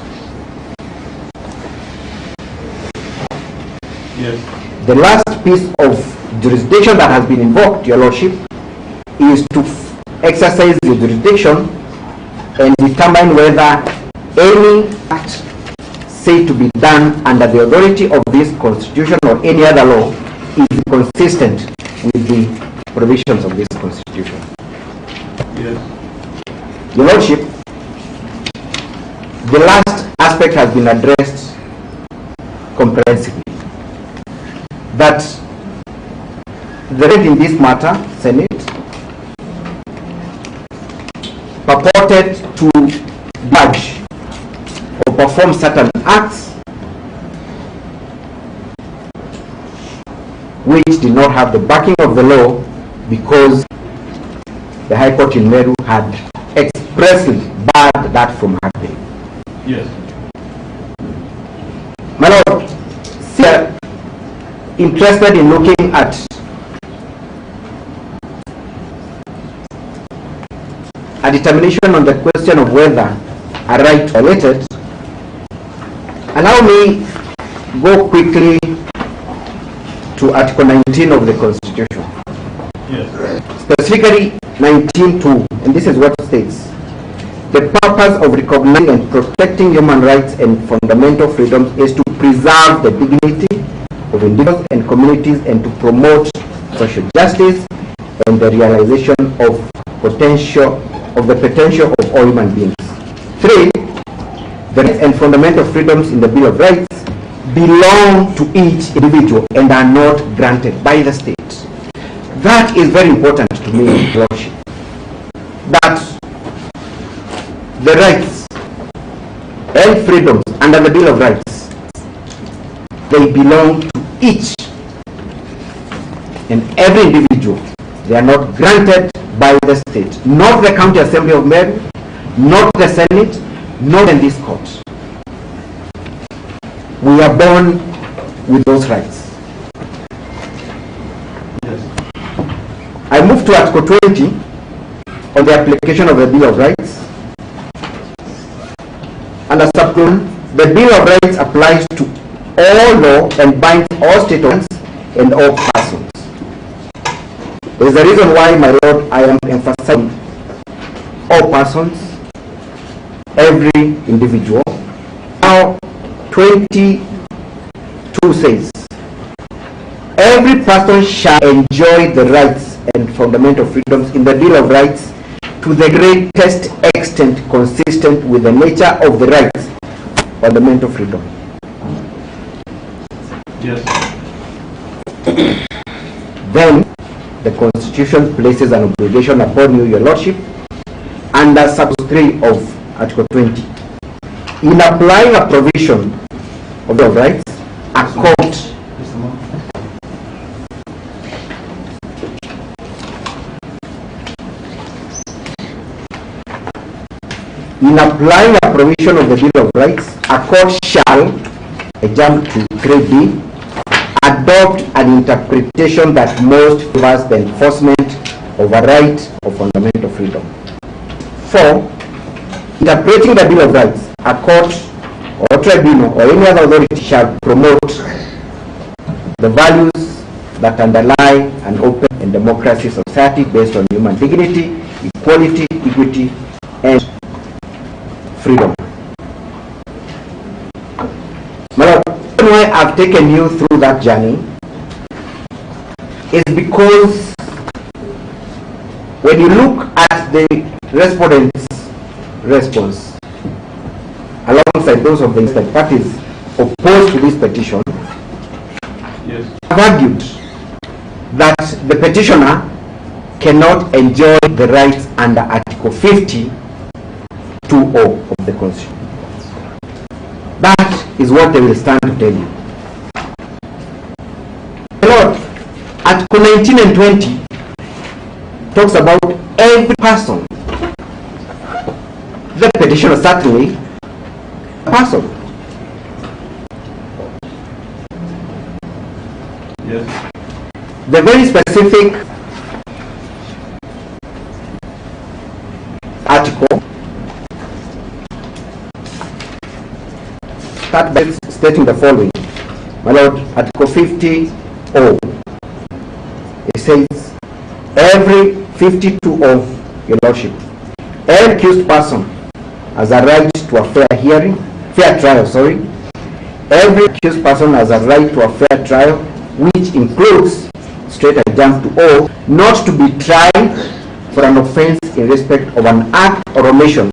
Yes. The last piece of jurisdiction that has been invoked, Your Lordship, is to exercise your jurisdiction and determine whether any act said to be done under the authority of this Constitution or any other law is consistent with the provisions of this Constitution. Yes. Your Lordship, the last aspect has been addressed comprehensively. That the right in this matter, Senate, purported to judge or perform certain acts which did not have the backing of the law, because the High Court in Weru had expressly barred that from happening. Yes. My Lord, sir, interested in looking at a determination on the question of whether a right violated, Allow me go quickly to Article 19 of the Constitution. Yes. Specifically 19.2, and this is what it states. The purpose of recognizing and protecting human rights and fundamental freedoms is to preserve the dignity of individuals and communities and to promote social justice and the realization of the potential of all human beings. 3. The rights and fundamental freedoms in the Bill of Rights belong to each individual and are not granted by the state. That is very important to me, Lordship. That the rights and freedoms under the Bill of Rights, they belong to each and every individual. They are not granted by the state, not the County Assembly of Meru, not the Senate, not in this court. We are born with those rights. Yes. I move to Article 20 on the application of the Bill of Rights. Under subclause, the Bill of Rights applies to all law and binds all state organs and all persons. There is a reason why, my Lord, I am emphasizing all persons, every individual. Now, 22 says, every person shall enjoy the rights and fundamental freedoms in the Bill of Rights to the greatest extent consistent with the nature of the rights, fundamental freedom. Yes. Then the Constitution places an obligation upon you, Your Lordship, under subclause 3 of Article 20. In applying a provision of the Bill of Rights, a court in applying a provision of the Bill of Rights, a court shall, I jump to 3B, adopt an interpretation that most favors the enforcement of a right of fundamental freedom. 4. Interpreting the Bill of Rights, a court or tribunal or any other authority shall promote the values that underlie an open and democratic society based on human dignity, equality, equity, and freedom. My Lord, the reason why I've taken you through that journey is because when you look at the respondents' response alongside those of the interested parties opposed to this petition, Yes. have argued that the petitioner cannot enjoy the rights under Article 50 2O of the Constitution. That is what they will stand to tell you. Lord, Article 19 and 20 talks about every person. The petitioner certainly a person. Yes. The very specific article start by stating the following. My Lord, Article 50O. It says, every 52 of Your Lordship, every accused person has a right to a fair trial, Every accused person has a right to a fair trial, which includes, straight I jump to O, not to be tried for an offense in respect of an act or omission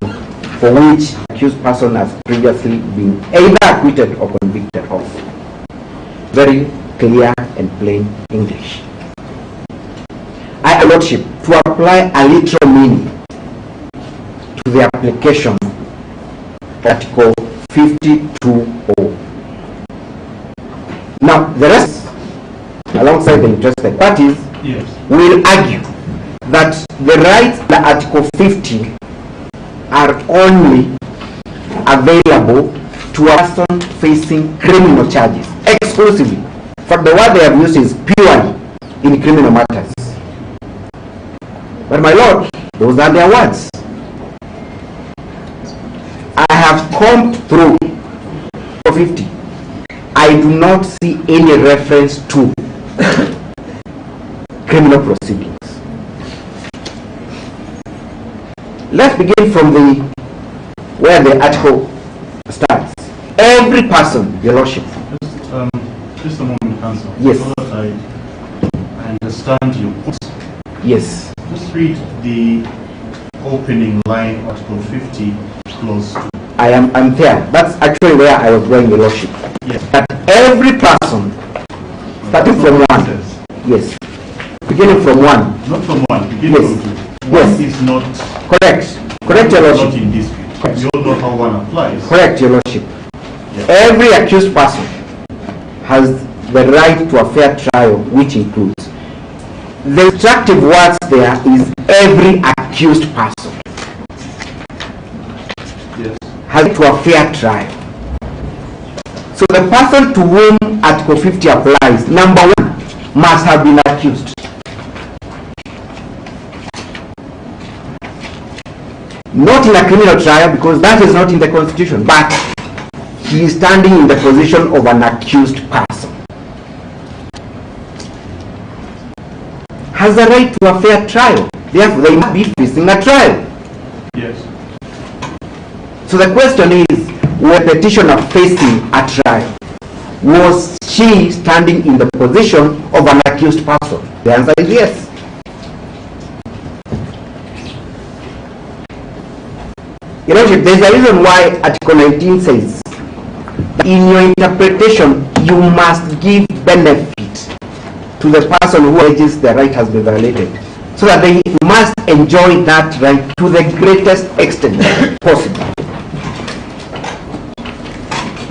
for which the accused person has previously been either acquitted or convicted of. Very clear and plain English. I, Your Lordship, to apply a literal meaning to the application of Article 52O. Now, the rest, alongside the interested parties, Yes. will argue that the rights under Article 50 are only available to a person facing criminal charges exclusively. For the word they have used is purely in criminal matters. But my Lord, those are their words. I have combed through 50, I do not see any reference to criminal proceedings. Let's begin from where the article starts. Every person, Your Lordship. Just a moment, Counsel. Yes. So that I understand your point. Yes. Just read the opening line, Article 50, Clause 2. I'm there. That's actually where I was going, Your Lordship. Yes. That every person, starting from one. Yes. Beginning from one. Not from one, beginning Yes. from two. Yes. One is not, Correct. Correct, Your not Lordship. in dispute. Correct. You all know how one applies. Correct, Your Lordship. Yes. Every accused person has the right to a fair trial, which includes. The instructive words there is every accused person Yes. has to a fair trial. So the person to whom Article 50 applies, number one, must have been accused. Not in a criminal trial, because that is not in the Constitution, but he is standing in the position of an accused person. Has a right to a fair trial. Therefore, they must be facing a trial. Yes. So the question is, was the petitioner facing a trial? Was she standing in the position of an accused person? The answer is yes. Your Lordship, there's a reason why Article 19 says, in your interpretation, you must give benefit to the person who alleges the right has been violated, so that they must enjoy that right to the greatest extent possible.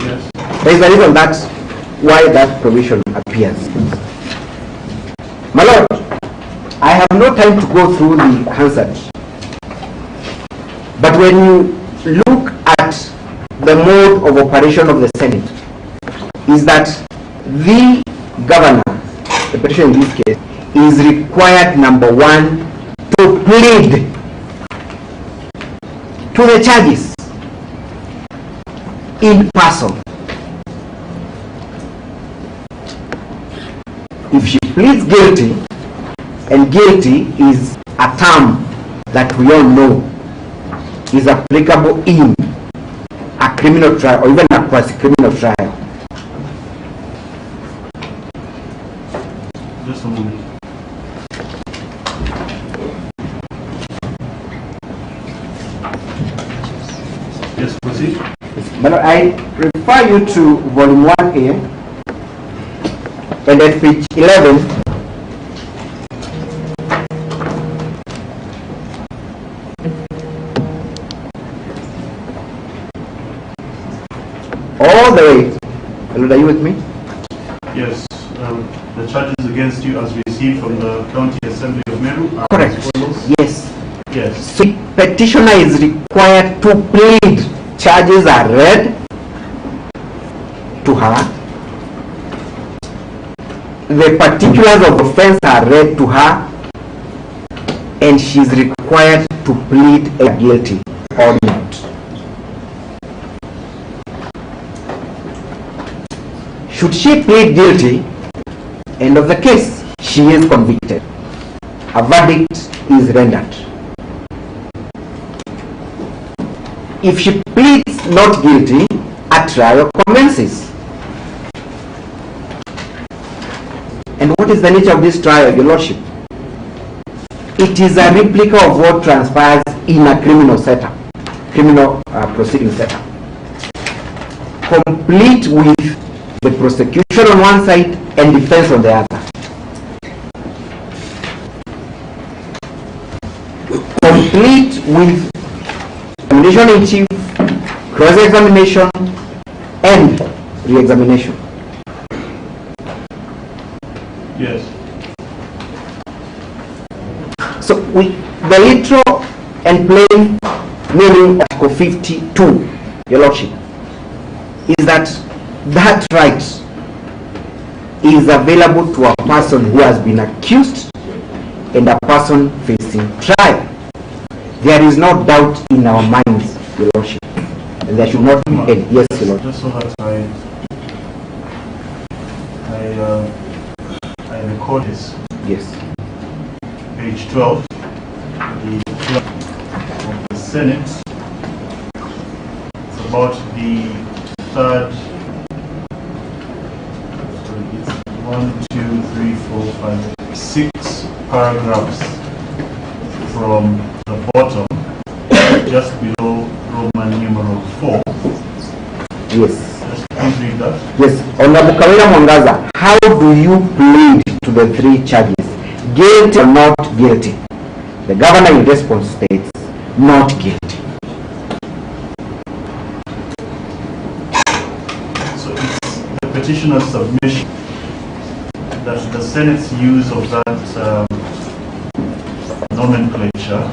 Yes. There is a reason that's why that provision appears. My Lord, I have no time to go through the Hansard. But when you look at the mode of operation of the Senate, is that the governor, the petitioner in this case, is required, number one, to plead to the charges in person. If she pleads guilty, and guilty is a term that we all know is applicable in a criminal trial or even a quasi-criminal trial. Just a moment. Yes, proceed. But I refer you to volume 1A and at page 11. All the way. Hello, are you with me? Yes. The charges against you as received from the County Assembly of Meru are Correct. as follows. Yes. Yes. So petitioner is required to plead. Charges are read to her. The particulars of offense are read to her, and she is required to plead guilty or not. Should she plead guilty, end of the case, she is convicted. A verdict is rendered. If she pleads not guilty, a trial commences. And what is the nature of this trial, Your Lordship? It is a replica of what transpires in a criminal setup, criminal proceeding setup, complete with the prosecution on one side and defense on the other. Complete with examination in chief, cross-examination, and re-examination. Yes. So the literal and plain meaning of Article 52, Your Lordship, is that that right is available to a person who has been accused and a person facing trial. There is no doubt in our minds, Your Lordship. and there should not be any. Yes, Your Lord. Just so that I record this. Yes. Page 12, the of the Senate. It's about the third. Sorry, it's 1, 2, 3, 4, 5, 6 paragraphs from the bottom, just below Roman numeral 4. Yes. Just please read that. Yes. Honorable Kurina Mwangaza, how do you plead to the 3 charges? Guilty or not guilty? The governor in response states, not guilty. So it's the petitioner's submission that the Senate's use of that nomenclature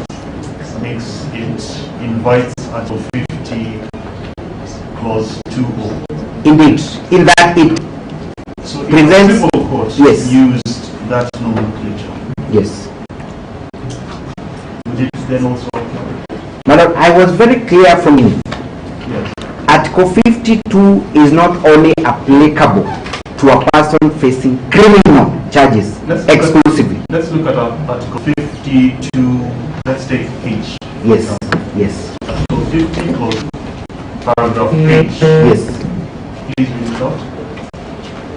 makes it invites Article 50 Clause 2O. Indeed, in that it So if presents, the civil court yes, used that nomenclature, yes. would it then also apply? Madam, I was very clear from you. Yes. Article 52 is not only applicable to a person facing criminal charges exclusively. Let's look at Article 52. Let's take H. Yes, yes. Article 50 clause paragraph H. Yes. Please read it out.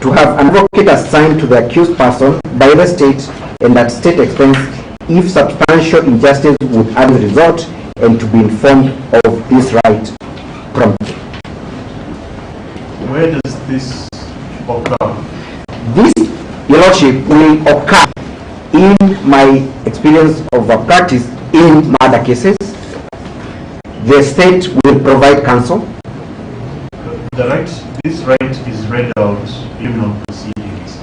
To have an advocate assigned to the accused person by the state and at state expense if substantial injustice would otherwise result, and to be informed of this right promptly. Where does this occur? This, Your Lordship, will occur in my experience of a practice in murder cases. The state will provide counsel. This right is read out in criminal proceedings.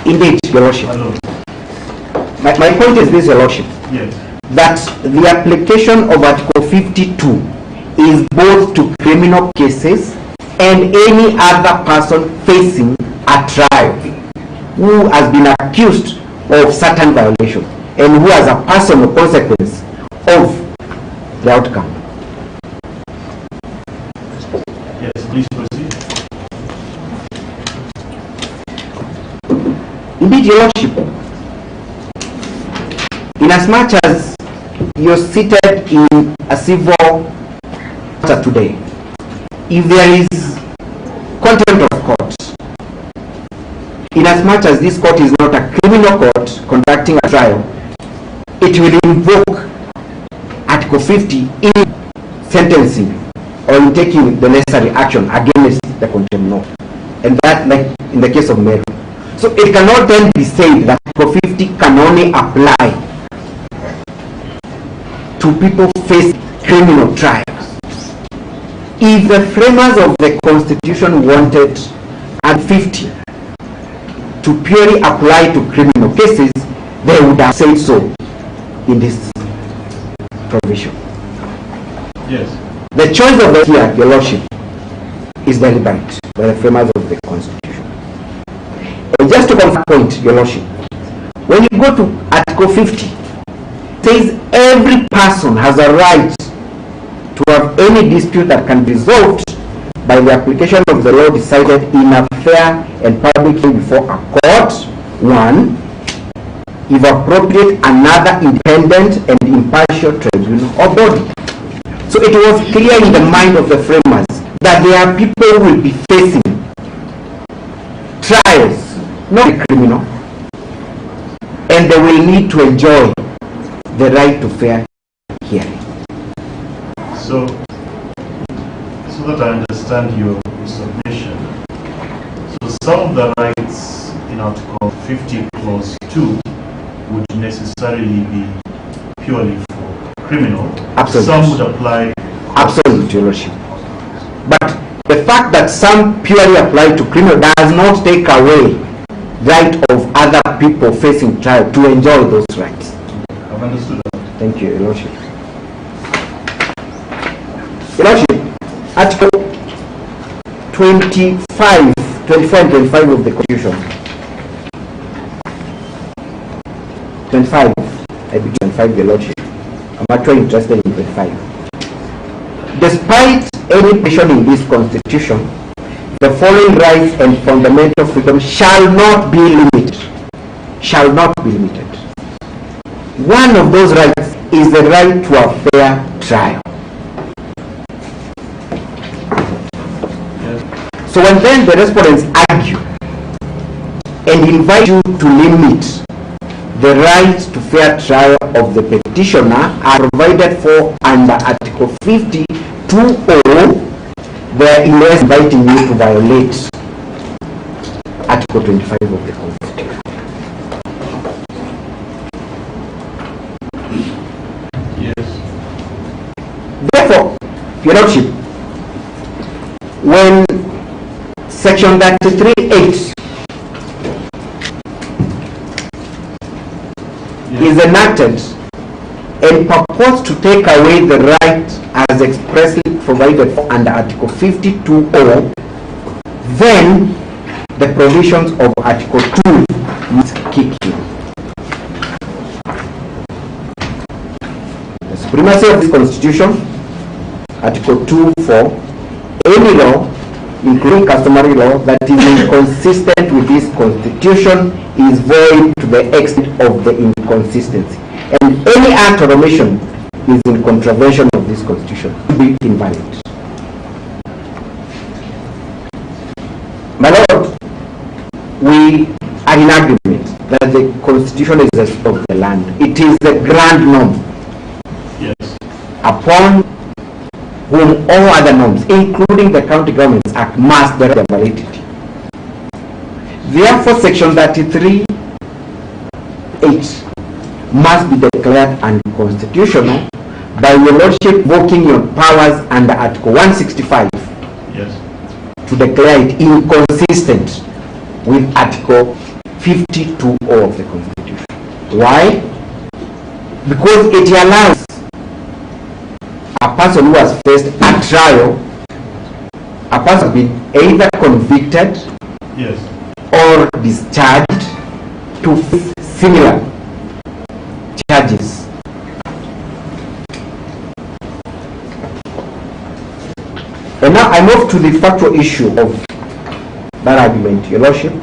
Indeed, Your Lordship. My point is this, Your Lordship. Yes. That the application of Article 52 is both to criminal cases and any other person facing a trial who has been accused of certain violation and who has a personal consequence of the outcome. Yes, please proceed. Indeed, Your Lordship, inasmuch as you're seated in a civil matter today, if there is contempt of court, inasmuch as this court is not a criminal court conducting a trial, it will invoke Article 50 in sentencing or in taking the necessary action against the contempt law. And that, like in the case of Meru. So it cannot then be said that Article 50 can only apply to people facing criminal trials. If the framers of the Constitution wanted Article 50 to purely apply to criminal cases, they would have said so in this provision. Yes. The choice of the here, Your Lordship, is deliberate by the framers of the Constitution. And just to confirm the point, Your Lordship, when you go to Article 50, it says every person has a right to have any dispute that can be resolved by the application of the law decided in a fair and public hearing before a court, one, if appropriate, another independent and impartial tribunal or body. So it was clear in the mind of the framers that there are people who will be facing trials, not criminal, and they will need to enjoy the right to fair hearing. So that I understand your submission, so some of the rights in Article 50 Clause 2 would necessarily be purely for criminal. Absolutely. Some would apply. Absolutely, Your Lordship. But the fact that some purely apply to criminal does not take away the right of other people facing trial to enjoy those rights. I've understood that. Thank you, Your Lordship. Your Lordship, Article 24 and 25 of the Constitution. 25. I begin 25, Your Lordship. I'm actually interested in 25. Despite any provision in this constitution, the following rights and fundamental freedoms shall not be limited. Shall not be limited. One of those rights is the right to a fair trial. So when then the respondents argue and invite you to limit the right to fair trial of the petitioner are provided for under Article 50(2)(0), they are in essence inviting you to violate Article 25 of the Constitution. Yes. Therefore, Your Lordship, when Section 33(8) is enacted and purports to take away the right as expressly provided for under Article 52(0), then the provisions of Article 2 must kick in. The supremacy of this Constitution, Article 2(4), any law, including customary law, that is inconsistent with this Constitution is void to the extent of the inconsistency. And any act or omission is in contravention of this Constitution to be invalid. My Lord, we are in agreement that the Constitution is the soul of the land. It is the grand norm. Yes. Upon whom all other norms, including the County Governments Act, must derive their validity. Therefore, Section 33(8) must be declared unconstitutional by Your Lordship invoking your powers under Article 165 to declare it inconsistent with Article 52(0) of the Constitution. Why? Because it allows a person who has faced a trial, a person has been either convicted or discharged to face similar charges. And now I move to the factual issue of that argument, Your Lordship.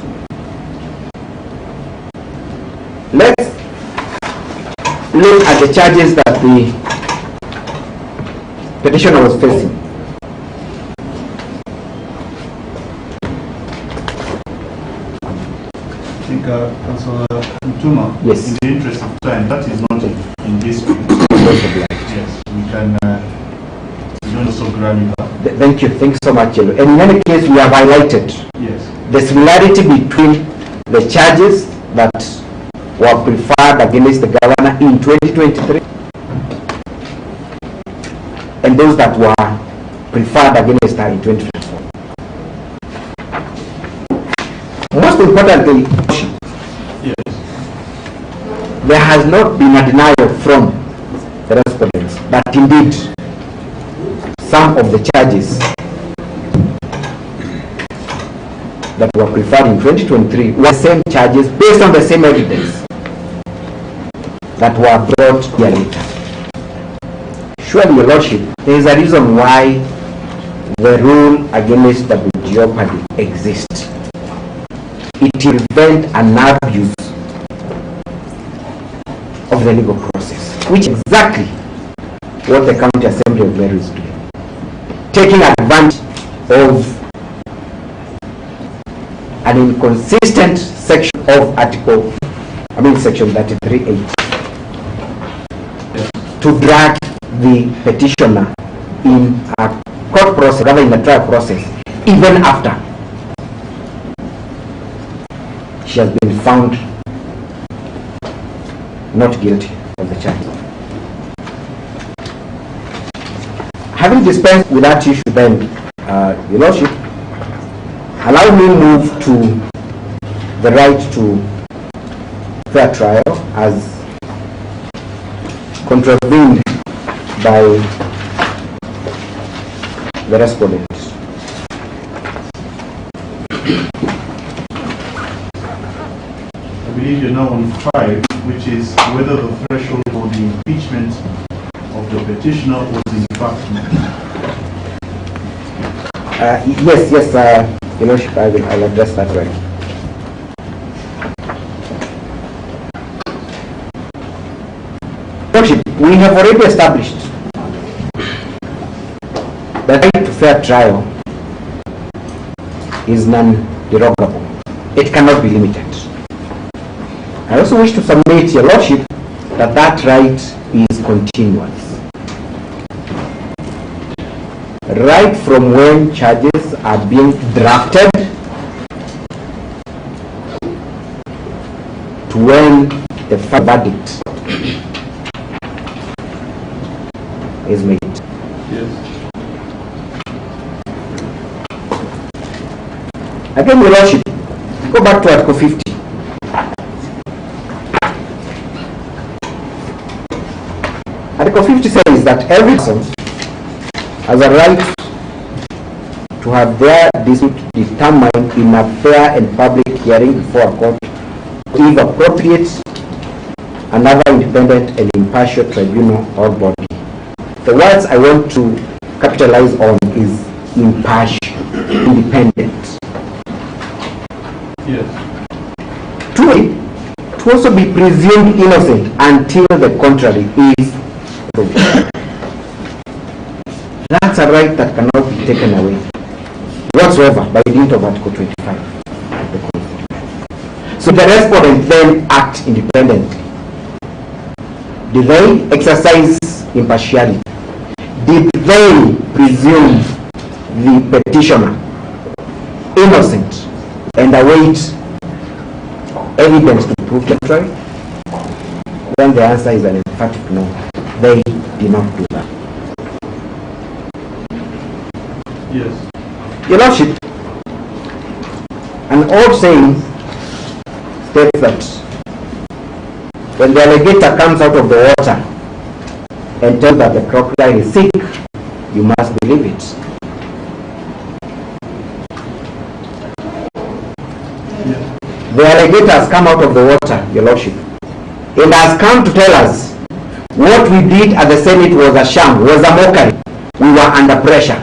Let's look at the charges that the petitioner was facing. I think, Councillor Mutuma, yes, in the interest of time, that is not in dispute. Yes, we can don't also grant that. Thank you so much, Yellow. And in any case, we have highlighted the similarity between the charges that were preferred against the governor in 2023 and those that were preferred against her in 2024. Most importantly, there has not been a denial from the respondents that indeed some of the charges that were preferred in 2023 were the same charges based on the same evidence that were brought here later. Surely, Your Lordship, there is a reason why the rule against double jeopardy exists. It prevents an abuse of the legal process, which is exactly what the County Assembly of Weru is doing, taking advantage of an inconsistent section of Section 33(8) to drag the petitioner in a court process, rather in a trial process, even after she has been found not guilty of the charge. Having dispensed with that issue, then, Your Lordship, allow me move to the right to fair trial as contravened by the respondents. I believe you're now on 5, which is whether the threshold for the impeachment of the petitioner was in fact met. Yes, Your Lordship, I'll address that well. Your Lordship, we have already established that the right to fair trial is non-derogable. It cannot be limited. I also wish to submit, Your Lordship, that that right is continuous. Right from when charges are being drafted to when the final verdict is made. Yes. Again, Your Lordship, go back to Article 50. Article 50 says that every person has a right to have their dispute determined in a fair and public hearing before a court, if appropriate, another independent and impartial tribunal or body. The words I want to capitalize on is impartial, independent. Yes. Two, to also be presumed innocent until the contrary is proved. That's a right that cannot be taken away whatsoever by dint of Article 25 of the Constitution. So the respondent then act independently. Did they exercise impartiality? Did they presume the petitioner innocent and await evidence to prove the contrary? Then the answer is an emphatic no. They did not do that. Yes. Your Lordship, an old saying states that when the alligator comes out of the water and tells that the crocodile is sick, you must believe it. Yes. The alligator has come out of the water, Your Lordship, and has come to tell us what we did at the Senate was a sham, was a mockery. We were under pressure.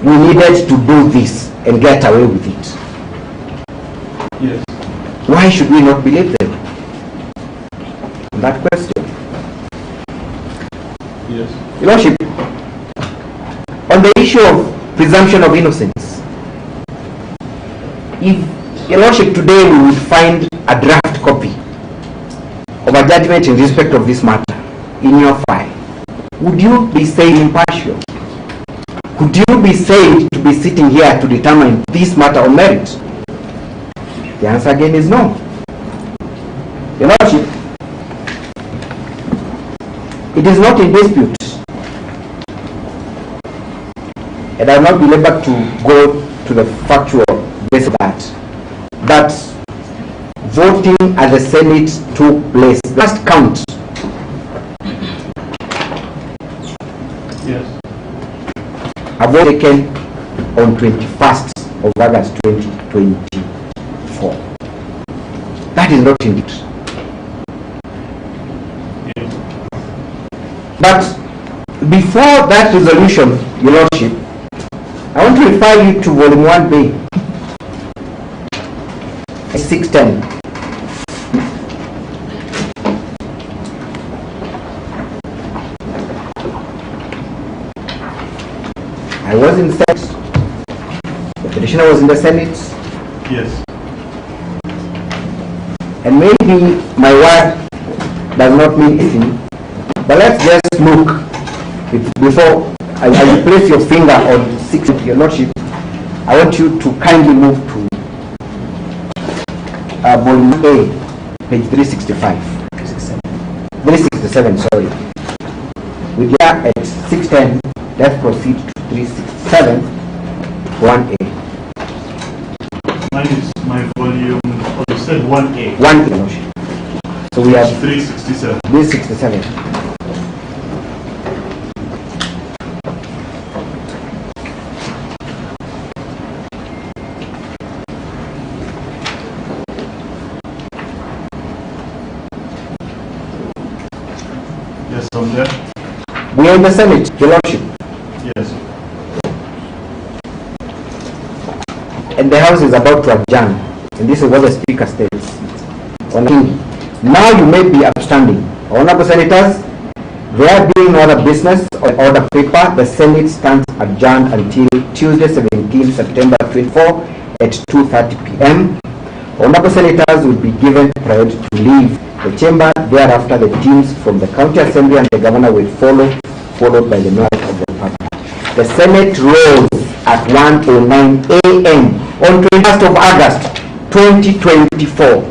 We needed to do this and get away with it. Yes. Why should we not believe them? That question. Yes. Your Lordship, on the issue of presumption of innocence, if Your Lordship today we would find a draft copy of a judgment in respect of this matter in your file, would you be saying impartial? Could you be said to be sitting here to determine this matter on merit? The answer again is no. Your Lordship, it is not in dispute, and I will not be able to go to the factual basis of that voting at the Senate took place. Last count. Yes. A vote taken on 21st of August 2024. That is not indeed. Yes. But before that resolution, Your Lordship, I want to refer you to Volume 1B, 610. I was in the Senate, the petitioner was in the Senate, Yes. and maybe my word does not mean anything, but let's just look before I place your finger on 6, Your Lordship. I want you to kindly move to Volume A, page 365. 367, sorry. We are at 610. Let's proceed to 367, 1A. Mine is my volume, oh, you said 1A. 1A, Your Lordship. So we have 367. 367. Yes, I'm there. We are in the Senate, Your Lordship. Yes. and the House is about to adjourn, and this is what the Speaker states. Now you may be upstanding. Honorable Senators, there being no other business or order paper, the Senate stands adjourned until Tuesday, 17 September 24 at 2:30 p.m. Honorable Senators will be given priority to leave the chamber. Thereafter, the teams from the County Assembly and the Governor will follow, followed by the Mayor of the Republic. The Senate rose at 1:09 a.m. on 21st of August 2024.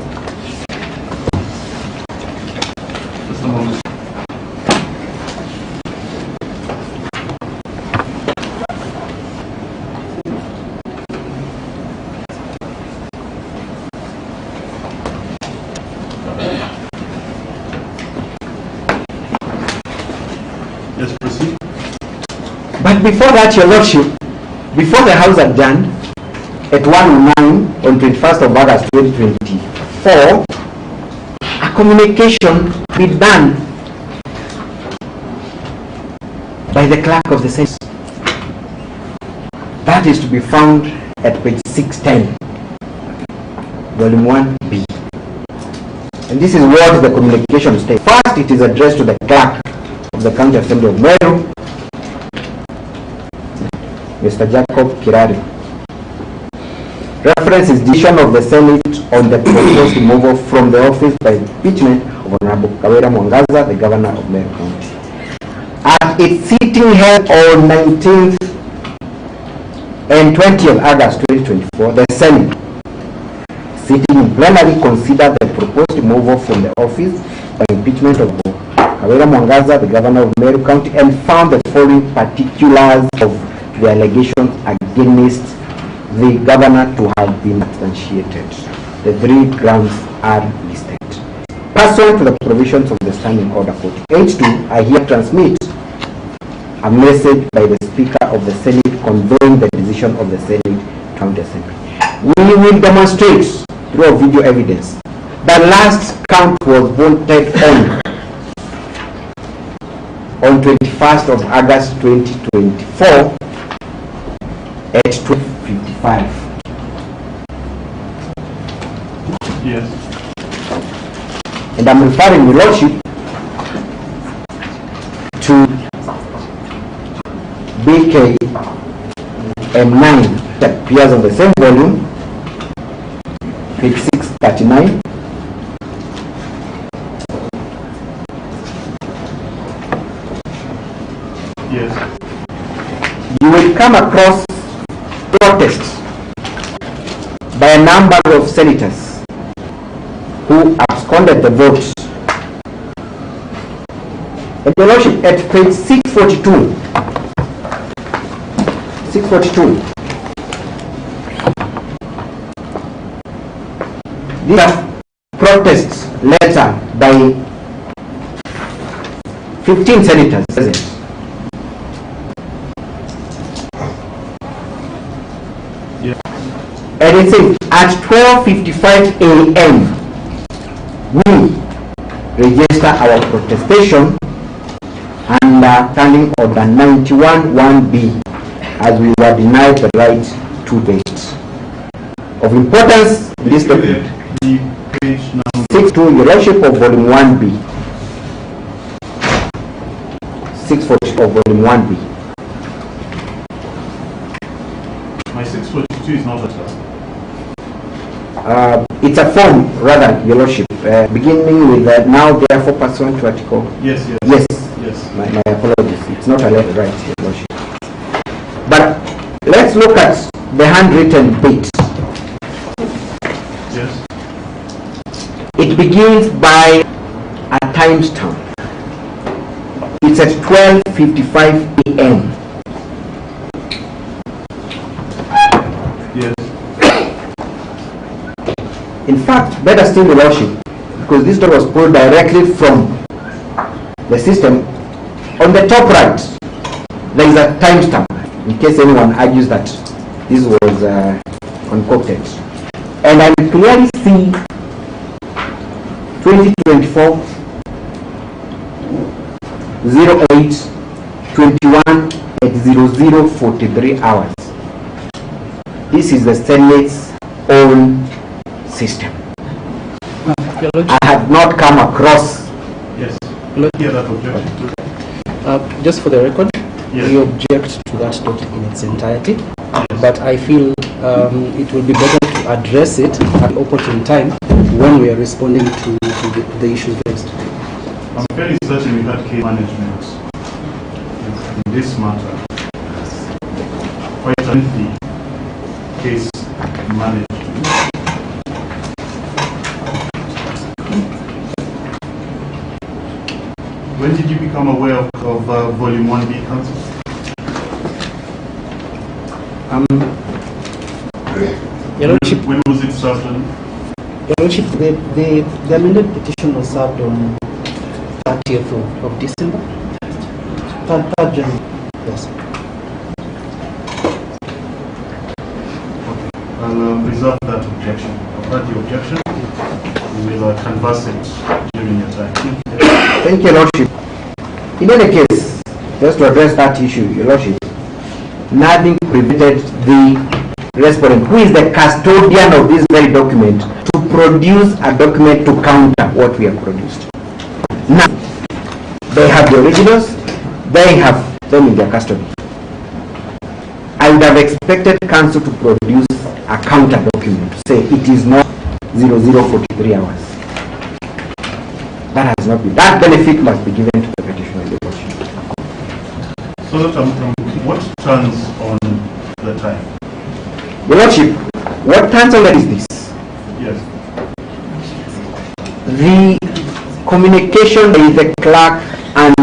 Yes, proceed. But before that, Your Lordship, before the House adjourned at 1:09 on 21st of August 2024, a communication be done by the Clerk of the Senate. That is to be found at page 610, volume 1B. And this is what the communication states. First, it is addressed to the Clerk of the County Assembly of Weru, Mr. Jacob Kirari. Reference is decision of the Senate on the proposed removal from the office by impeachment of Honorable Weru Kiri Mwangaza, the Governor of Weru County. At its sitting held on 19th and 20th August 2024, the Senate, sitting in plenary, considered the proposed removal from the office by impeachment of Weru Kiri Mwangaza, the Governor of Weru County, and found the following particulars of the allegations against the Governor to have been substantiated. The three grounds are listed. Pursuant to the provisions of the Standing Order 48.2, I here transmit a message by the Speaker of the Senate conveying the decision of the Senate County Assembly. We will demonstrate through a video evidence. The last count was voted on 21st of August 2024 at 12:55. Yes. And I'm referring, Your Lordship, to BK M9 that appears on the same volume, page 639. Yes. You will come across protests by a number of senators who absconded the votes. And Your Lordship, at page 642, these are protest letter by 15 senators present. And it says, at 12:55 a.m., we register our protestation under Standing Order 91(1)B, as we were denied the right to vote. Of importance, this document, The page number 6.2, Your Lordship, of volume 1B. 640 of volume 1B. my 642 is not attached. It's a form, rather, Your Lordship, beginning with now, therefore, pursuant to article. Yes. Yes. Yes. My apologies. It's not a letter, right, Your Lordship. But let's look at the handwritten bit. Yes. It begins by a timestamp. It's at 12:55 a.m. Yes. In fact, better still, Your Lordship, because this document was pulled directly from the system. On the top right, there is a timestamp, in case anyone argues that this was concocted. And I clearly see 2024 08/21 at 00:43 hours. this is the Senate's own system. I had not come across. Yes. Hear that objection. Just for the record, Yes. we object to that document in its entirety, but I feel it will be better to address it at an opportune time when we are responding to the issues raised. I'm fairly certain we had case management in this matter. Quite lengthy case management. When did you become aware of Volume 1B, Council? Your Lordship, When was it served on? Your Lordship, the amended petition was served on 30th of December. 3rd January. Yes. I'll reserve that objection. I've heard the objection. We will canvass it during your time. Thank you, Your Lordship. In any case, just to address that issue, Your Lordship, nothing prevented the respondent, who is the custodian of this very document, to produce a document to counter what we have produced. Now, they have the originals, they have them in their custody. I would have expected counsel to produce a counter document to say it is not 0043 hours. That has not been. That benefit must be given to the petitioner. So that what turns on the time? Your Lordship, what turns on is this? Yes. The communication with the clerk and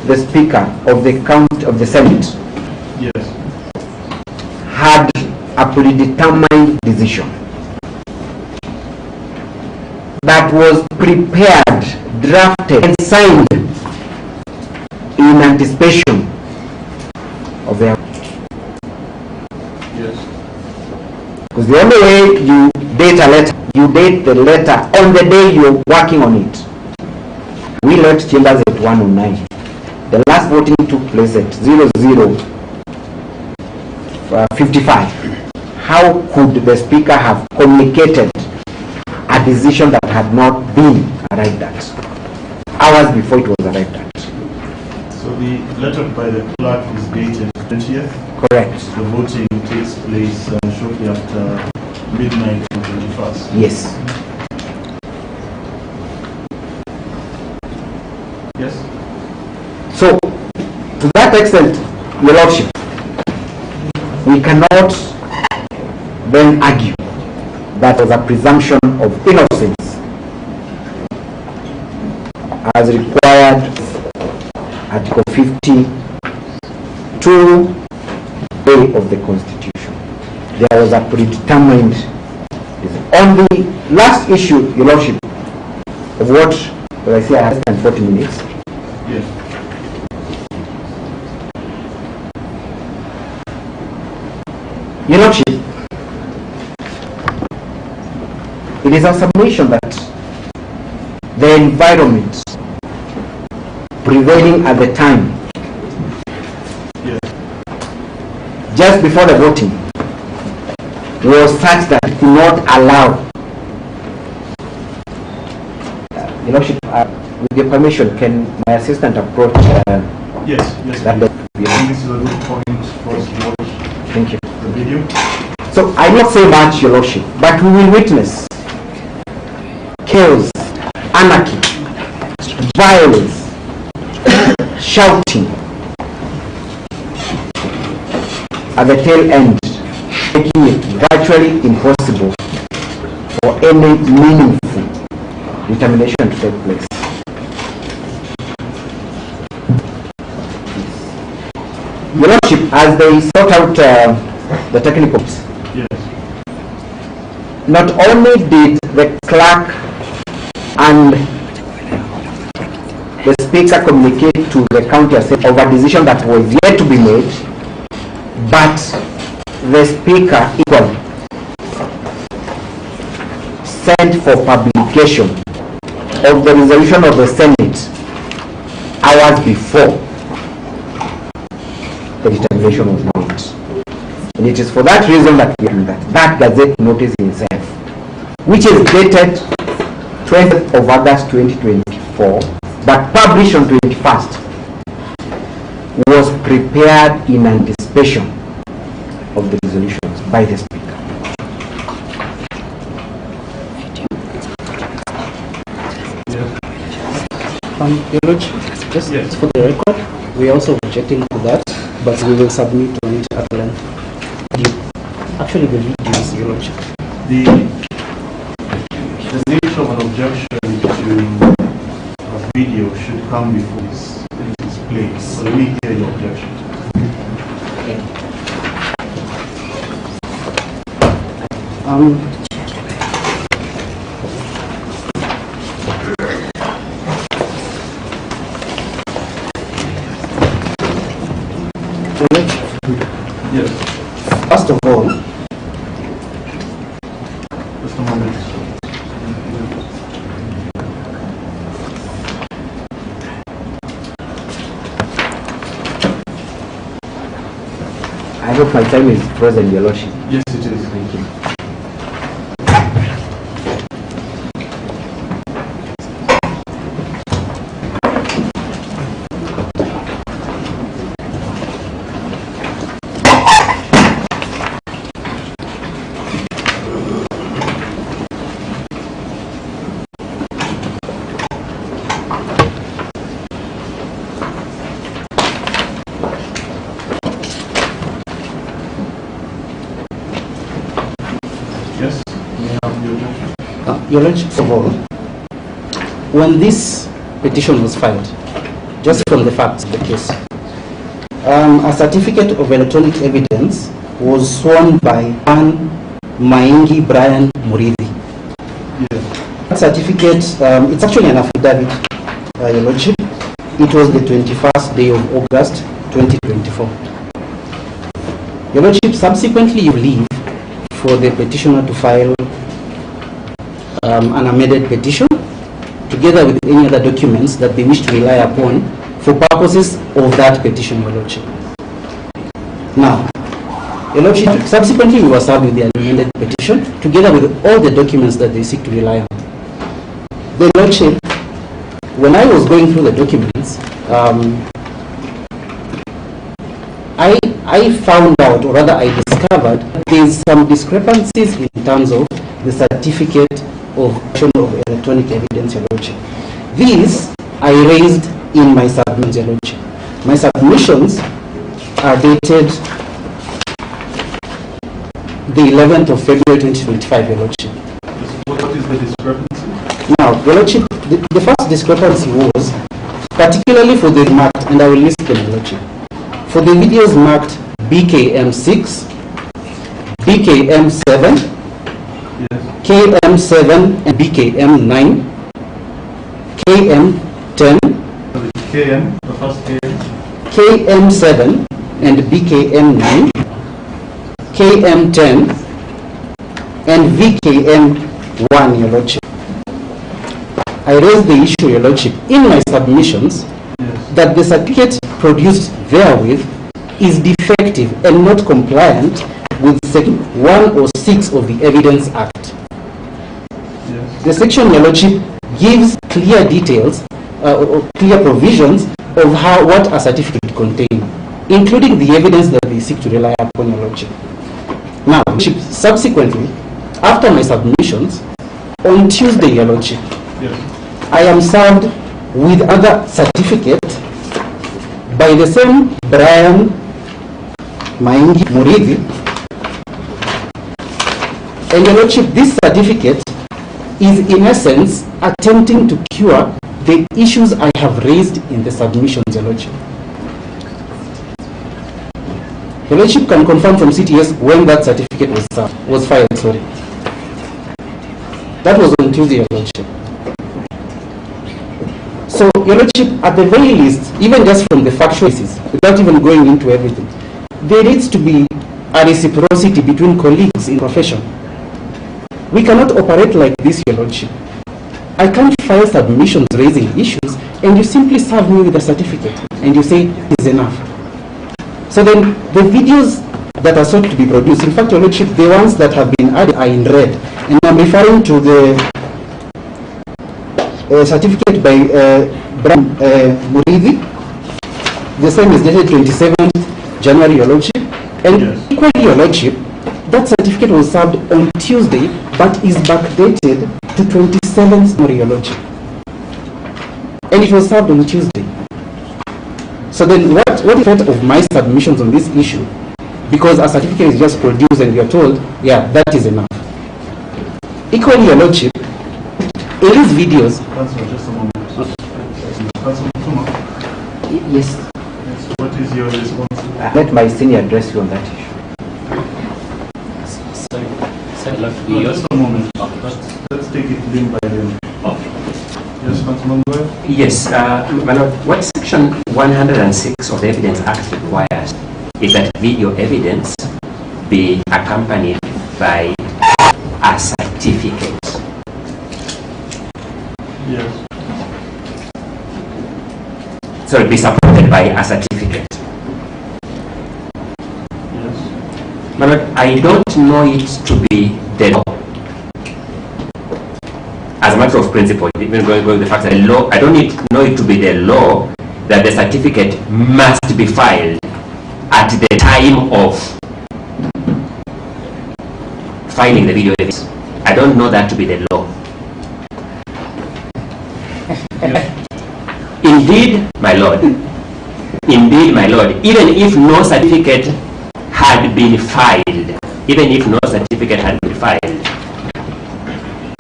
the speaker of the Senate Yes. had a predetermined decision that was prepared, drafted, and signed in anticipation of their. Yes. Because the only way you date a letter, you date the letter on the day you're working on it. We left chambers at 109. The last voting took place at 00:55. How could the speaker have communicated a decision that had not been arrived at hours before it was arrived at? So the letter by the clerk is dated 20th. Correct. The voting takes place shortly after midnight on 21st. Yes. Yes. So, to that extent, Your Lordship, we cannot then argue that there was a presumption of innocence as required Article 52A of the Constitution. There was a predetermined. On the last issue, Your Lordship, of what I say I have less than 40 minutes. Yes. Your Lordship, it is a submission that the environment prevailing at the time, Yes. just before the voting, was such that it could not allow. Your Lordship, with your permission, can my assistant approach Yes. Yes. that? I think this is a good point for us to watch Thank you. the video. So I not say much, Your Lordship, but we will witness chaos, anarchy, violence, shouting at the tail end, making it virtually impossible for any meaningful determination to take place. Your Lordship, as they sort out the technicals, Yes. not only did the clerk and the speaker communicate to the county assembly of a decision that was yet to be made, but the speaker equally sent for publication of the resolution of the Senate hours before the determination was made. And it is for that reason that we do that. That Gazette notice itself, which is dated 20th of August 2024, but published on 21st, was prepared in anticipation of the resolutions by the Speaker. Your Lordship, just for the record, we are also objecting to that, but we will submit on it at length. Actually, the videos, Your Lordship. The nature of an objection to a video should come before it is played. So let me hear your objection. Yes. First of all, just a moment. I hope my time is present, Your Lordship. Yes, it is. Thank you. Yes, may I have your objection? Your Lordship, first of all, when this petition was filed, just from the facts of the case, a certificate of electronic evidence was sworn by Ann Maingi Brian Murithi. Yes. That certificate, it's actually an affidavit, Your Lordship. It was the 21st day of August 2024. Your Lordship, subsequently you leave for the petitioner to file an amended petition together with any other documents that they wish to rely upon for purposes of that petition, Your Lordship. Now, Your Lordship, subsequently we were served with the amended petition together with all the documents that they seek to rely on. The Lordship, when I was going through the documents, I found out, or rather I discovered, there's some discrepancies in terms of the certificate of electronic evidence, Your Lordship. These I raised in my submissions, Your Lordship. My submissions are dated the 11th of February 2025, Your Lordship. What is the discrepancy? Now, Your Lordship, the first discrepancy was particularly for the marked, and I will list them, Your Lordship. For the videos marked BKM6, BKM7, Yes. KM7 and BKM9, KM10, KM, the first KM. KM7 and BKM9, KM10 and VKM1, Your Lordship. I raised the issue, Your Lordship, in my submissions that the certificate produced therewith is defective and not compliant with Section 106 of the Evidence Act. Yes. The section, Your Lordship, gives clear details or clear provisions of what a certificate contains, including the evidence that they seek to rely upon, Your Lordship. Now, subsequently, after my submissions, on Tuesday, Your Lordship, Yes. I am served with other certificate by the same Brian Maingi Murithi. And Your Lordship, this certificate is in essence attempting to cure the issues I have raised in the submissions, Your Lordship. Your Lordship can confirm from CTS when that certificate was filed, sorry. That was on Tuesday, Your Lordship. So, Your Lordship, at the very least, even just from the factual basis, without even going into everything, there needs to be a reciprocity between colleagues in profession. We cannot operate like this, Your Lordship. I can't file submissions raising issues and you simply serve me with a certificate and you say it's enough. So then the videos that are sought to be produced, in fact, Your Lordship, the ones that have been added are in red. And I'm referring to the certificate by Muridi. The same is dated 27th January, Your Lordship. And equally, Your Lordship, that certificate was served on Tuesday, but is backdated to 27th January, Your Lordship. And it was served on Tuesday. So then what is the effect of my submissions on this issue? Because a certificate is just produced and you're told, yeah, that is enough. Equally, Your Lordship, in these videos... Councillor, just a moment. Councillor Tuma. Yes. What is your response? Let my senior address you on that issue. Just a moment. Let's take it limb by limb. Yes, Councillor Ngoy? Yes, my Lord, what Section 106 of the Evidence Act requires is that video evidence be accompanied by a certificate. Yes. So be supported by a certificate. Yes. My Lord, I don't know it to be the law. As a matter of principle, even going with the fact that the law, I don't know it to be the law that the certificate must be filed at the time of filing the video evidence. I don't know that to be the law. Indeed, my Lord, even if no certificate had been filed,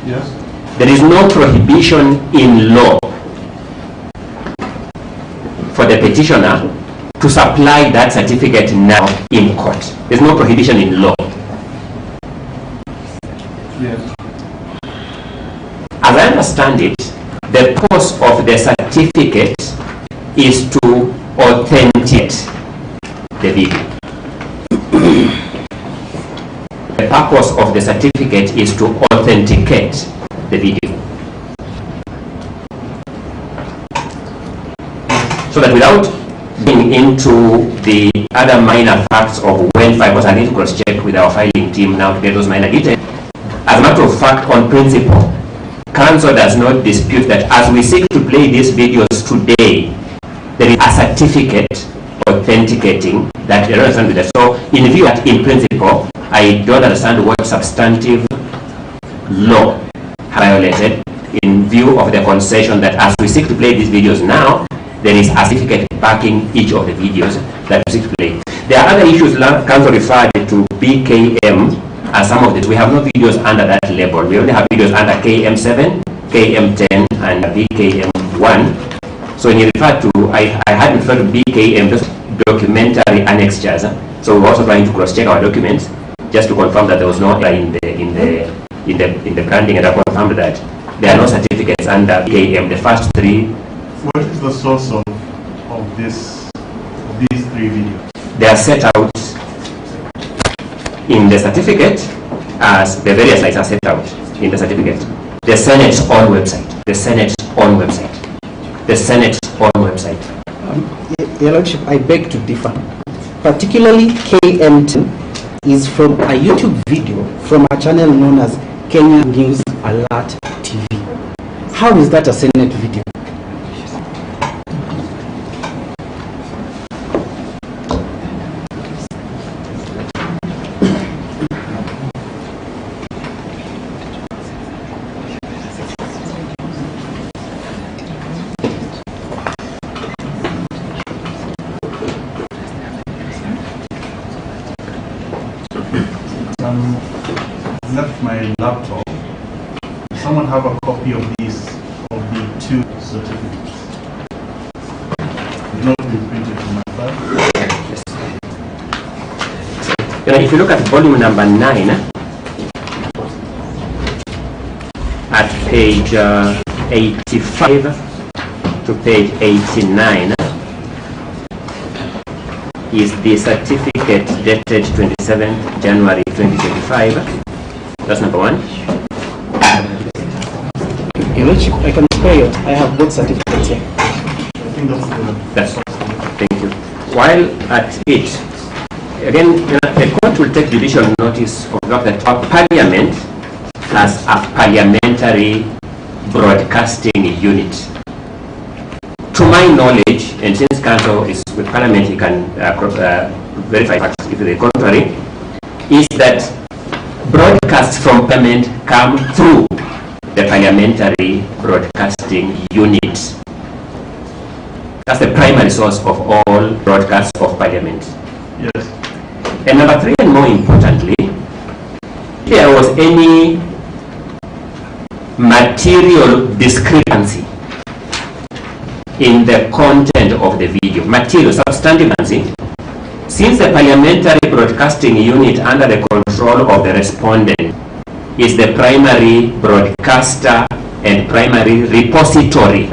Yes. there is no prohibition in law for the petitioner to supply that certificate now in court. There's no prohibition in law. Yes. As I understand it, the purpose of the certificate is to authenticate the video. The purpose of the certificate is to authenticate the video. So that without getting into the other minor facts of when 5 I need to cross-check with our filing team now to get those minor details. As a matter of fact, on principle, Council does not dispute that as we seek to play these videos today, there is a certificate authenticating that. So, in view that in principle, I don't understand what substantive law violated in view of the concession that as we seek to play these videos now, there is a certificate backing each of the videos that we seek to play. There are other issues. Council referred to BKM as some of it. We have no videos under that label. We only have videos under KM7, KM10, and BKM1. So when you refer to, I had referred to BKM, just documentary annexures. So we're also trying to cross-check our documents just to confirm that there was no error in the branding, and I confirmed that there are no certificates under BKM. The first three. What is the source of these three videos? They are set out in the certificate as the various sites are set out in the certificate. The Senate's own website. The Senate's own website. The Senate's own website. Your Lordship, I beg to differ. Particularly KM10 is from a YouTube video from a channel known as Kenya News Alert TV. How is that a Senate video? Left my laptop. Does someone have a copy of the two certificates? Did not be printed from my file. Yes. If you look at volume number 9, at page 85 to page 89, is the certificate dated 27th January 2025. That's number 1. Your Lordship, I can spare you. I have both certificates here. I think that's the... Thank you. While at it, again, the court will take judicial notice of the fact that our parliament has a parliamentary broadcasting unit. To my knowledge, and since counsel is with parliament, he can verify facts if the contrary, is that broadcasts from parliament come through the parliamentary broadcasting unit. That's the primary source of all broadcasts of parliament. Yes. And number three, and more importantly, if there was any material discrepancy in the content of the video, material substantive, since the parliamentary broadcasting unit under the control of the respondent is the primary broadcaster and primary repository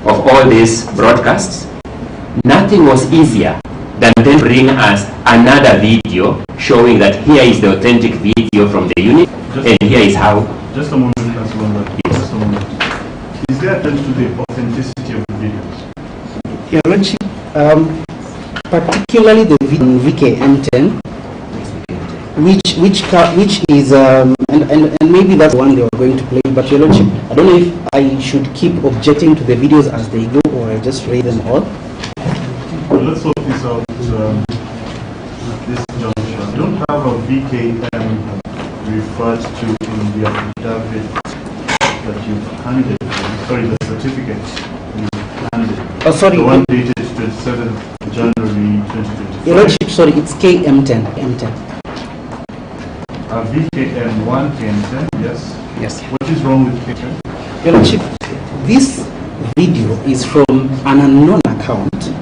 of all these broadcasts, nothing was easier than then bring us another video showing that here is the authentic video from the unit and here is how. Just a moment, Councilor. Just a moment. Is there attempt to the authenticity of the videos? Your Lordship, particularly the video VKM10, which is and maybe that's the one they were going to play. But Your Lordship, I don't know if I should keep objecting to the videos as they go or I just raise them all. Well, let's sort this out at this juncture. I don't have a VKM referred to in the affidavit that you've handed. Sorry, the certificate you've handed. Oh, sorry. The one dated 27th January 2025. Your Lordship, sorry, it's KM10. M10. VKM1, KM10, yes? Yes. What is wrong with KM10? Your Lordship, this video is from an unknown account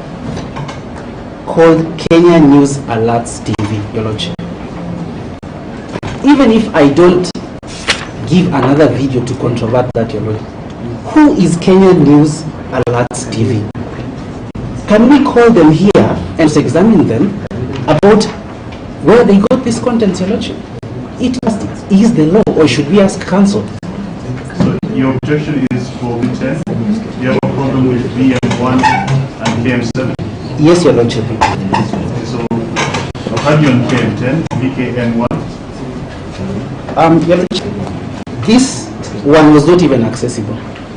called Kenya News Alerts TV, Your Lordship. Even if I don't give another video to controvert that, Your Lordship, who is Kenya News Alerts TV? Can we call them here and examine them about where they got this content, Your Lordship? It must is the law, or should we ask counsel? So your objection is for V10? You have a problem with VM1 and KM7? Yes, Your Lordship. So I've had you on KM10, VKM1. Your Lordship, this one was not even accessible.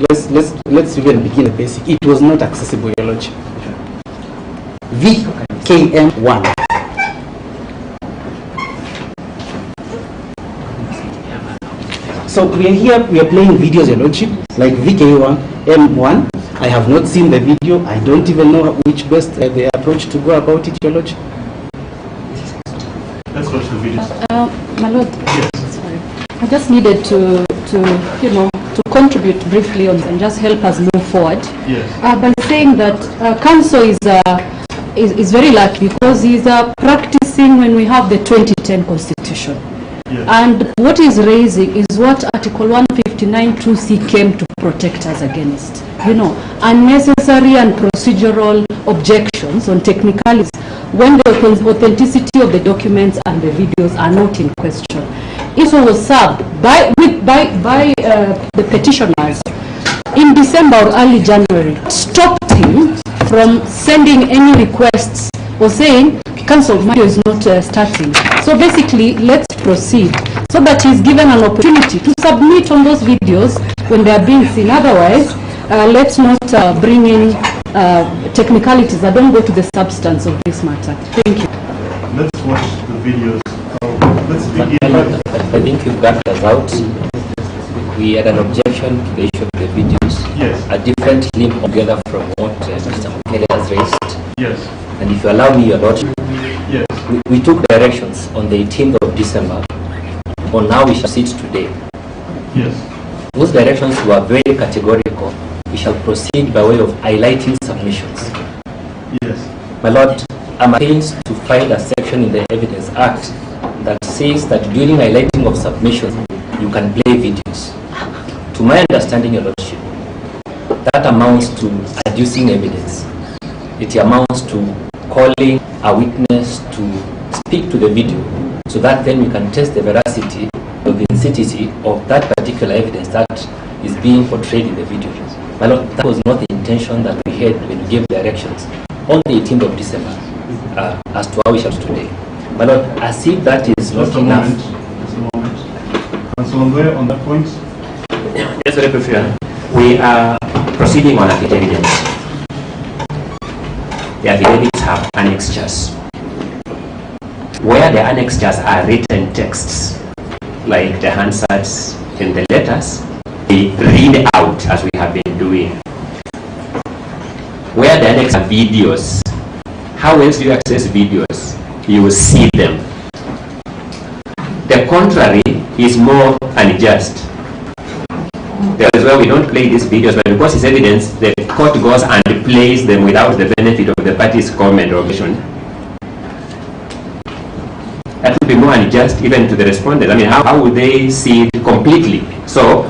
Let's even begin the basic. It was not accessible, Your Lordship. VKM1. So we are here, we are playing videos, Your Lordship, like VK1M1. I have not seen the video. I don't even know which best the approach to go about it, Your Lordship. Let's watch the video. My Lord, yes. Sorry. I just needed to to contribute briefly on and just help us move forward. Yes. By saying that counsel is very lucky because he's practicing when we have the 2010 Constitution. Yes. And what he's raising is what Article 159(2)(c) came to protect us against. Unnecessary and procedural objections on technicalities when the authenticity of the documents and the videos are not in question. It was served by the petitioners in December or early January, stopped him from sending any requests or saying, counsel, my video is not starting. So basically, let's proceed so that he's given an opportunity to submit on those videos when they are being seen. Otherwise, let's not bring in technicalities that don't go to the substance of this matter. Thank you. Let's watch the videos. Let's begin with... I think you've got us out. We had an objection to the issue of the videos. Yes. A different limb altogether from what Mr. Mukele has raised. Yes. And if you allow me, Your Lordship, yes. we took directions on the 18th of December on how we shall sit today. Yes. Those directions were very categorical. We shall proceed by way of highlighting submissions. Yes. My Lord, I'm appealed to find a section in the Evidence Act that says that during highlighting of submissions, you can play videos. To my understanding, Your Lordship, that amounts to adducing evidence. It amounts to calling a witness to speak to the video, so that then we can test the veracity or the authenticity of that particular evidence that is being portrayed in the video. My Lord, that was not the intention that we had when we gave directions on the 18th of December as to how we shall today. My Lord, as if that is not Just a enough. moment. Just a moment. Councillor Weru, on that point. Yes, very briefly. We are proceeding on affidavits. The affidavits have annexures. Where the annexures are written texts, like the Hansards in the letters, we read out as we have been doing. Where the annexes are videos, how else do you access videos? You will see them. The contrary is more unjust. That is why we don't play these videos, but because it's evidence, the court goes and plays them without the benefit of the party's comment or objection. That would be more unjust even to the respondents. I mean, how would they see it completely? So,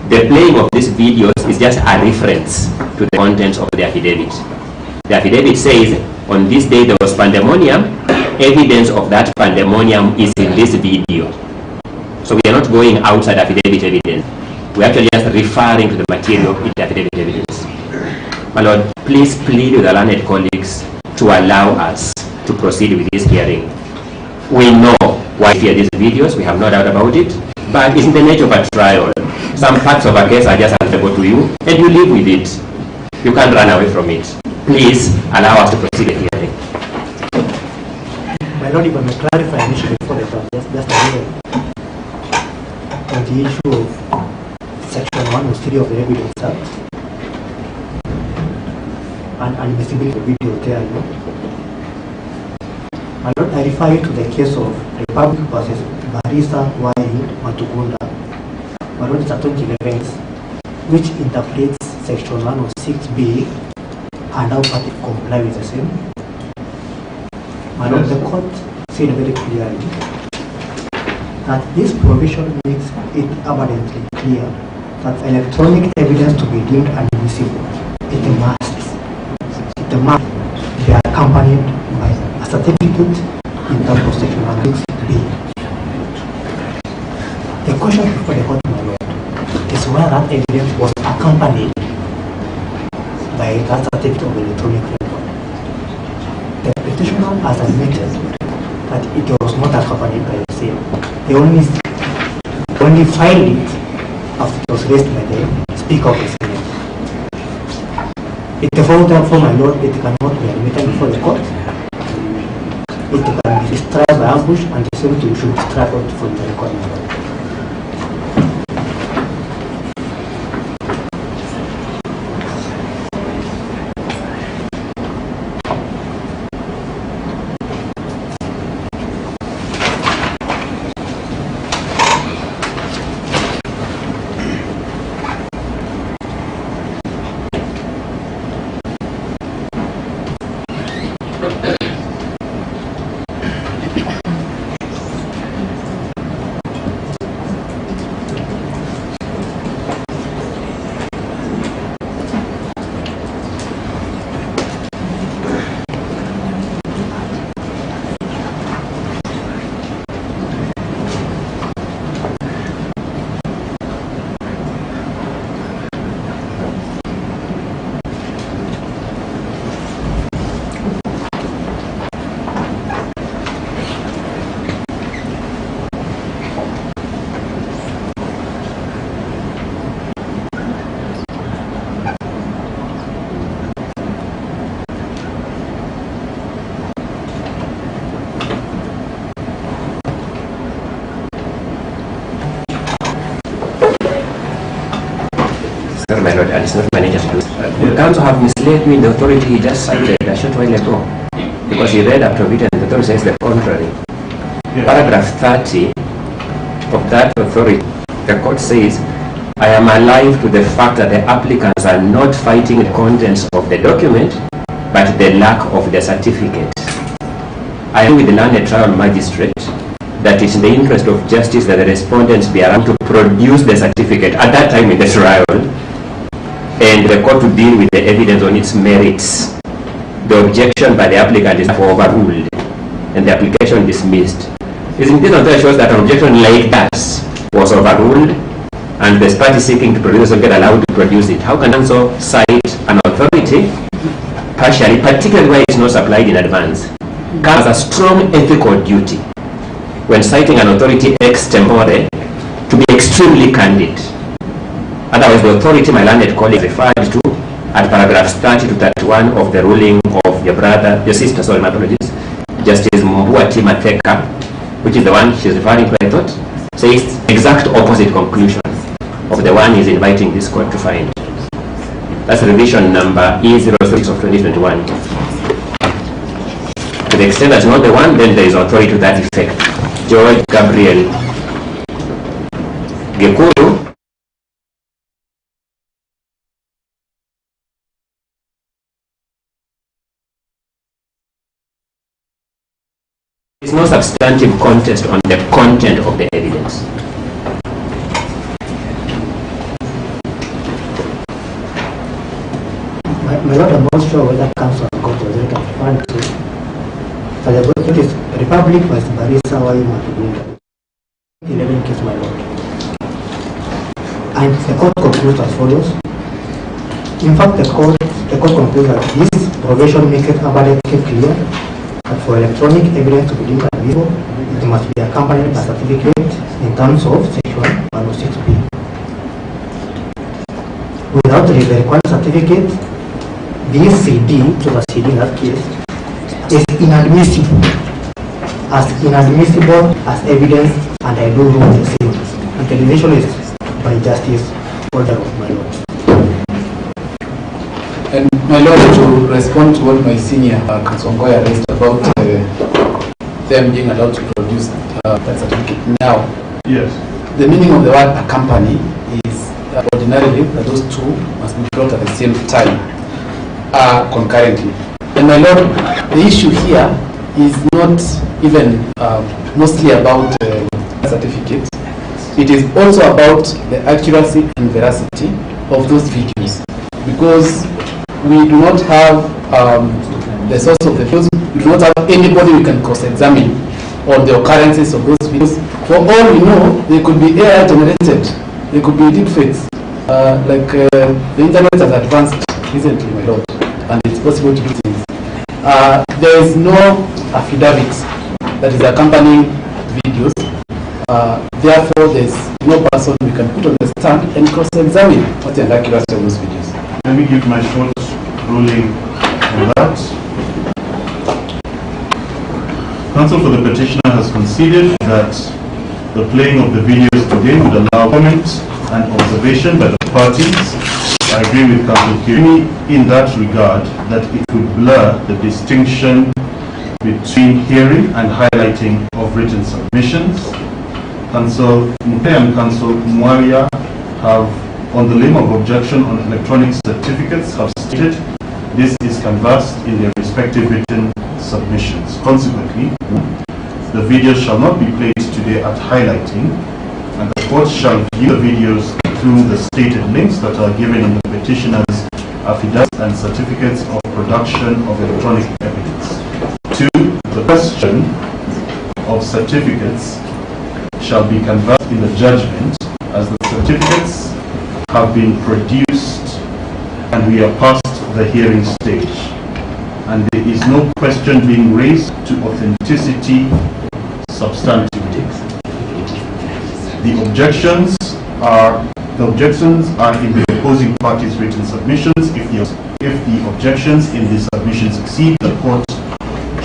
the playing of these videos is just a reference to the contents of the affidavit. The affidavit says, on this day there was pandemonium, evidence of that pandemonium is in this video. So we are not going outside affidavit evidence. We are actually just referring to the material in the affidavit evidence. My Lord, please plead with the learned colleagues to allow us to proceed with this hearing. We know why we fear these videos, we have no doubt about it, but it's in the nature of a trial. Some parts of a case are just available to you, and you live with it. You can't run away from it. Please allow us to proceed with the hearing. My Lord, if I may clarify an issue before the court, just a little. On the issue of Section 103 of the Evidence Act and admissibility of video there, you know. My Lord, I refer you to the case of Republic versus Barisa Wayu Matugunda. My Lord, it's a 2011 which interprets Section 106B and how party comply with the same. My Lord, the court said very clearly that this provision makes it abundantly clear that electronic evidence to be deemed admissible, it must be accompanied by a certificate in terms of Section 106B. The question before the court, my Lord, is whether that evidence was accompanied by that certificate of electronic record. The petitioner has admitted that it was not accompanied by the same. They only filed it after it was raised by the Speaker of the Senate. If the therefore, my Lord, it cannot be admitted before the court. It can be discharged by ambush, and the same thing should be discharged from the record, my Lord. My Lord, and it's not my nature to do. The council have misled me in the authority he just cited a short while ago, because he read up to it and the authority says the contrary. Paragraph 30 of that authority, the court says, I am alive to the fact that the applicants are not fighting the contents of the document, but the lack of the certificate. I agree with the learned trial magistrate that it's in the interest of justice that the respondents be allowed to produce the certificate at that time in the trial, and the court to deal with the evidence on its merits. The objection by the applicant is overruled and the application dismissed. Isn't this that shows that an objection like that was overruled and the party seeking to produce will get allowed to produce it? How can counsel cite an authority partially, particularly where it's not supplied in advance? has a strong ethical duty when citing an authority ex tempore to be extremely candid. Otherwise, the authority my learned colleague referred to at paragraphs 30 to 31 of the ruling of your sister, sorry, my apologies, Justice Mbuati Mateka, which is the one she's referring to, I thought, says exact opposite conclusion of the one he's inviting this court to find. That's revision number E06 of 2021. To the extent that's not the one, then there is authority to that effect. George Gabriel Gekuru there is no substantive contest on the content of the evidence. My Lord, I'm not sure whether Council and Court was referring to. So the vote is Republic vs. Barisa Waima Tubinga. 11 case, my Lord. And the court concludes as follows. In fact, the court concludes that this provision makes it abundantly clear that for electronic evidence to be deemed admissible, it must be accompanied by a certificate in terms of section 106B. Without the required certificate, this CD, to the CD in that case, is inadmissible as evidence, and I do rule the same. And the revision is by justice order of my Lord. And my Lord, to respond to what my senior Kasongoya raised about them being allowed to produce that certificate now. Yes. The meaning of the word accompany is ordinarily that those two must be brought at the same time, concurrently. And my Lord, the issue here is not even mostly about the certificate. It is also about the accuracy and veracity of those videos, because we do not have the source of the videos. We do not have anybody we can cross-examine on the occurrences of those videos. For all we know, they could be AI generated. They could be deepfakes. The internet has advanced recently, my Lord, and it's possible to do things. There is no affidavit that is accompanying videos. Therefore, there is no person we can put on the stand and cross-examine what the accuracy of those videos. Let me give my short ruling on that. Counsel for the petitioner has conceded that the playing of the videos today would allow comment and observation by the parties. I agree with Counsel Kiri in that regard, that it would blur the distinction between hearing and highlighting of written submissions. Counsel Mute and Counsel Mwaria have, on the limb of objection on electronic certificates, have stated this is canvassed in their respective written submissions. Consequently, the videos shall not be played today at highlighting, and the court shall view the videos through the stated links that are given in the petitioner's affidavits and certificates of production of electronic evidence. 2. The question of certificates shall be canvassed in the judgment, as the certificates have been produced and we are past the hearing stage, and there is no question being raised to authenticity substantively. The objections are in the opposing parties' written submissions. If the objections in the submissions exceed, the court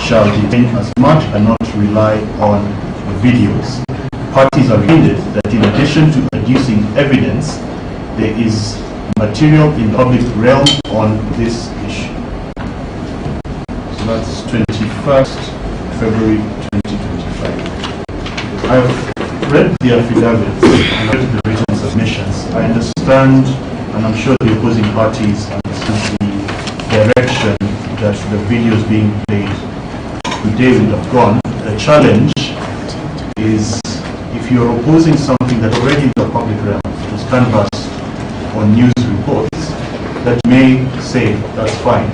shall detain as much and not rely on the videos. Parties are reminded that in addition to producing evidence, there is material in the public realm on this issue. So that's 21st February 2025. I have read the affidavits and read the written submissions. I understand, and I'm sure the opposing parties understand the direction that the videos being played today would have gone. The challenge is, if you're opposing something that's already in the public realm, was canvassed on news reports, that may say, that's fine,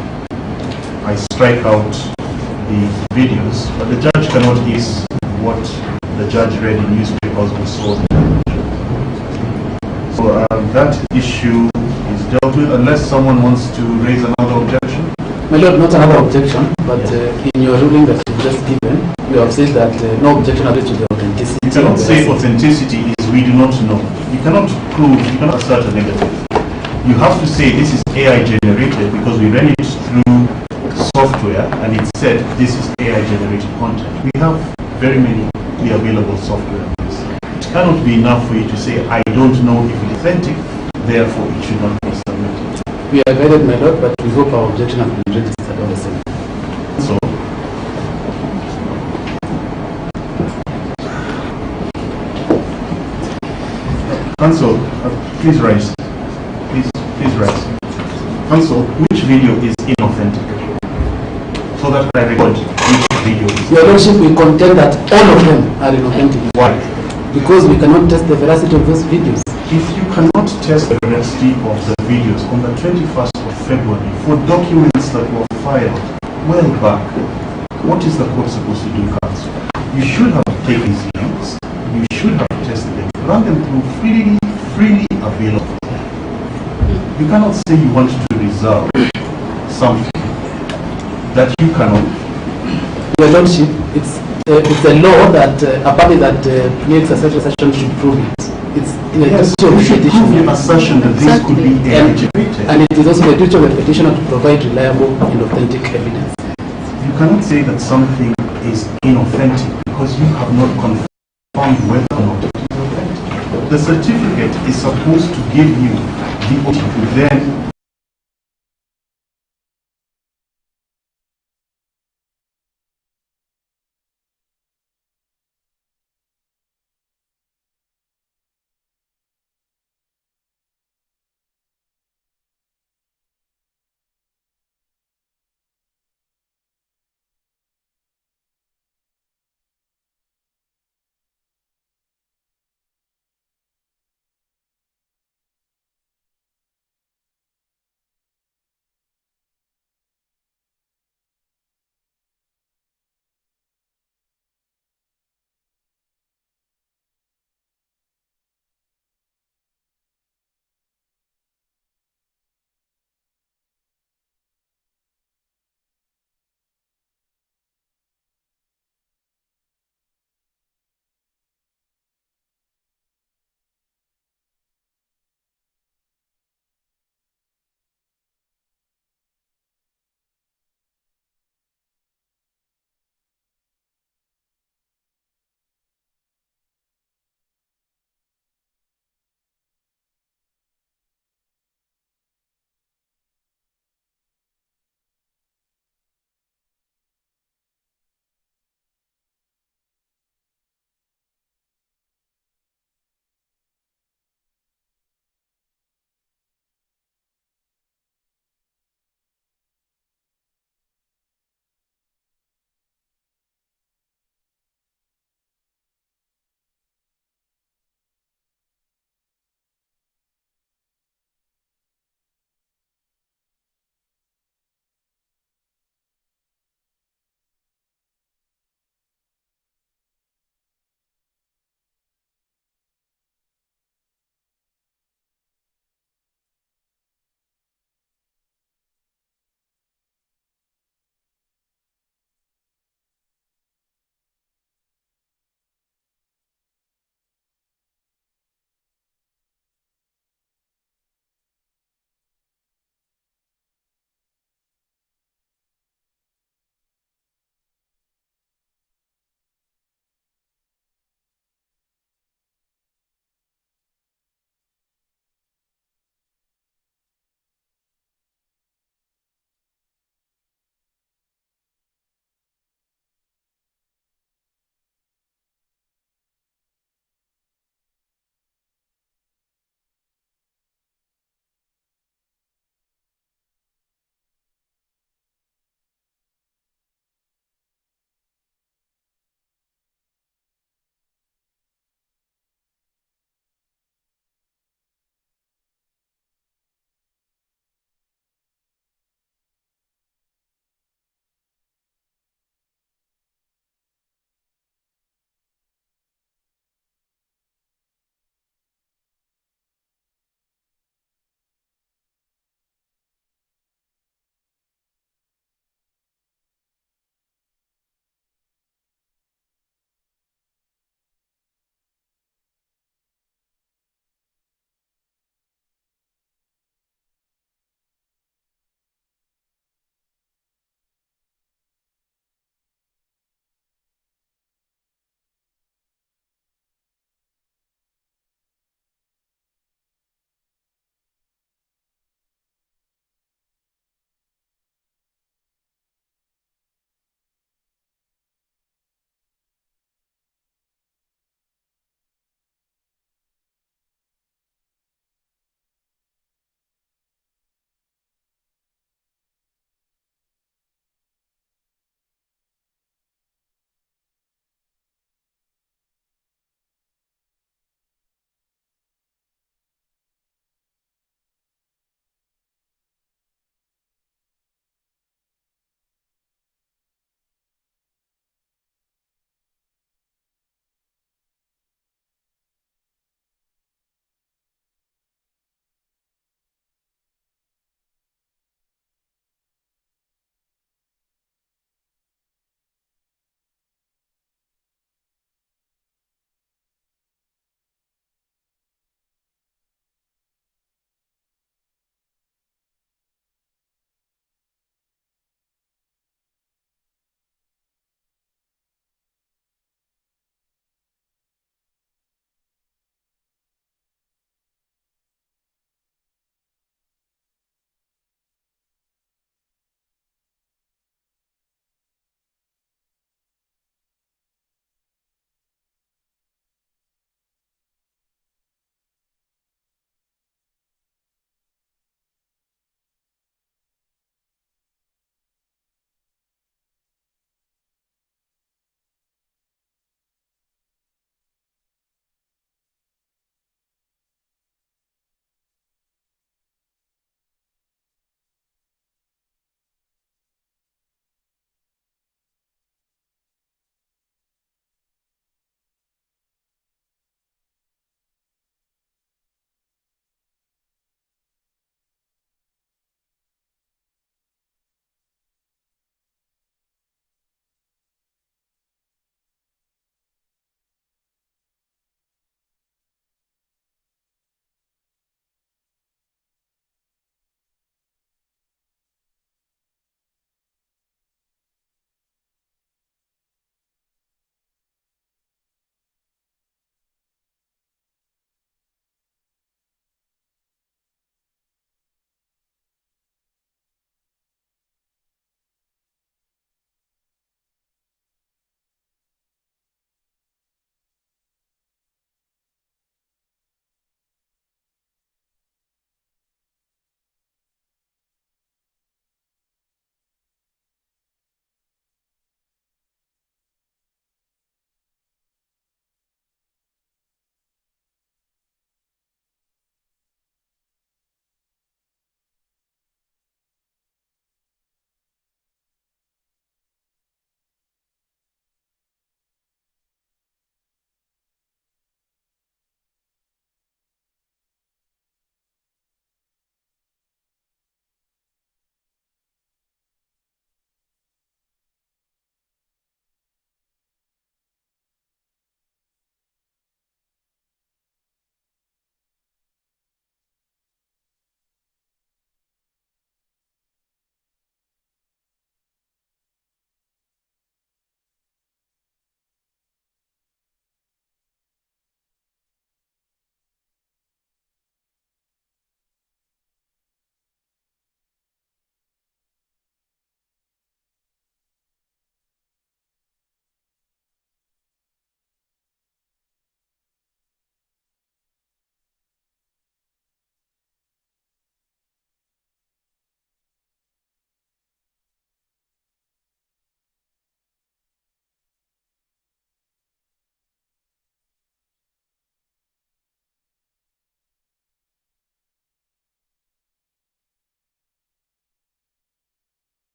I strike out the videos, but the judge cannot use what the judge read in newspapers or saw on television. So that issue is dealt with, unless someone wants to raise another objection. My Lord, not another objection, but in your ruling that you've just given, you have said that no objection relates to the authenticity. You cannot say authenticity is we do not know. You cannot prove, you cannot assert a negative. You have to say this is AI generated because we ran it through software and it said this is AI generated content. We have very many available software on this. It cannot be enough for you to say I don't know if it's authentic, therefore it should not be submitted. We are guided, my Lord, but we hope our objection has been registered on the same. So, Counsel, please rise. Please rise. Counsel, which video is inauthentic? So that I record which video is. Your Lordship, we contend that all of them are inauthentic. Why? Because we cannot test the veracity of those videos. If you cannot test the veracity of the videos on the 21st of February for documents that were filed well back, what is the court supposed to do, counsel? You should have taken these links, you should have tested them, run them through freely available. You cannot say you want to reserve something that you cannot. Your Lordship, it's a law that a party that makes a such assertion should prove it. It's Yes, so you should prove your assertion that this could be AI generated. And it is also the duty of the petitioner to provide reliable and authentic evidence. You cannot say that something is inauthentic because you have not confirmed whether or not it is authentic. The certificate is supposed to give you the ability to then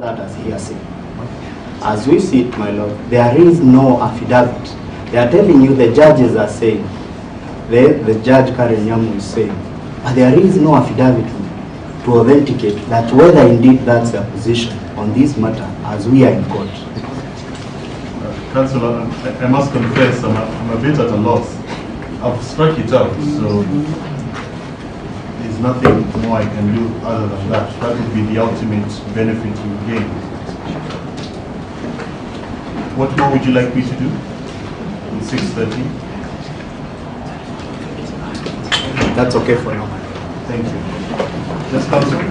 that as hearsay. As we see it, my lord, there is no affidavit. They are telling you the judges are saying, the judge Karen Nyamu is saying, but there is no affidavit to authenticate that whether indeed that's their position on this matter as we are in court. Councillor, I must confess, I'm a bit at a loss. I've struck it out, so there's nothing more I can do other than that. That would be the ultimate benefit you gain. What more would you like me to do? In 6:30? That's okay for now. Thank you. Yes, Councillor.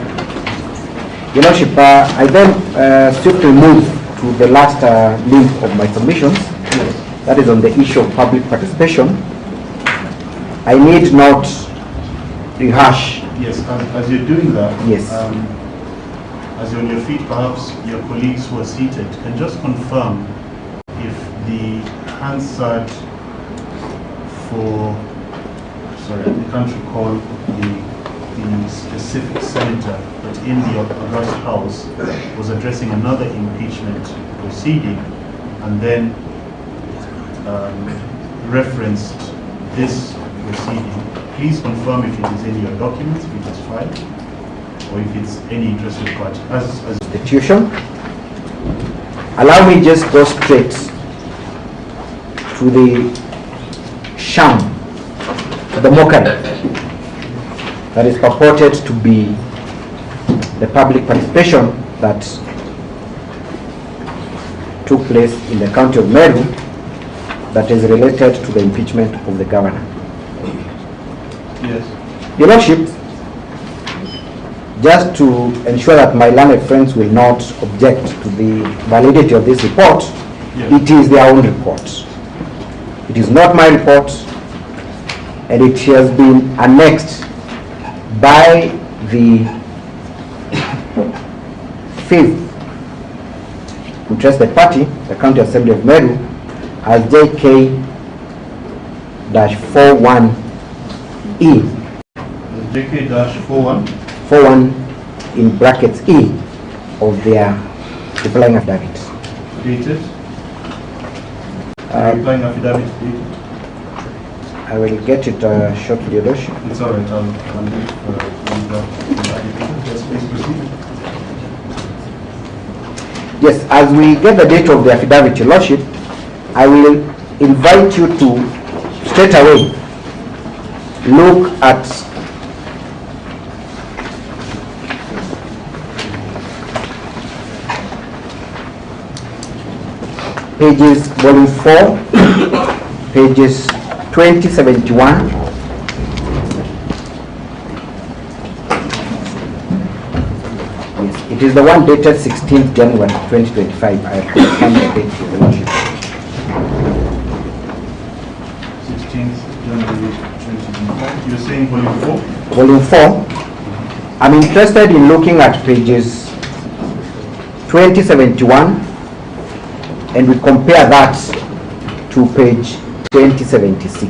Your Lordship, I then swiftly move to the last link of my submissions. That is on the issue of public participation. I need not rehash. Yes, as you're doing that, Yes. As you're on your feet, perhaps your colleagues who are seated can just confirm if the Hansard for, sorry, I can't recall the specific senator, but in the August House was addressing another impeachment proceeding and then referenced this proceeding. Please confirm if it is in your documents, if it is filed, or if it's any interested party. As Institution. Allow me just go straight to the sham, the mockery that is purported to be the public participation that took place in the county of Meru that is related to the impeachment of the governor. yes, Your Lordship, just to ensure that my learned friends will not object to the validity of this report, yes. it is their own report. It is not my report, and it has been annexed by the fifth interested party, the County Assembly of Meru, as JK-41E. JK-41. 41 in brackets E of their replying affidavit. Dated. Replying affidavit dated. I will get it shortly, Your Lordship. It's all right. I'll wait for the yes, please proceed. Yes, as we get the date of the affidavit, Your Lordship, I will invite you to straight away look at pages volume 4, pages 2071. Yes, it is the one dated 16th January 2025. I have confirmed the date, Your Lordship. 16th January 2025. You're saying volume 4? Volume 4. I'm interested in looking at pages 2071, and we compare that to page 2076. You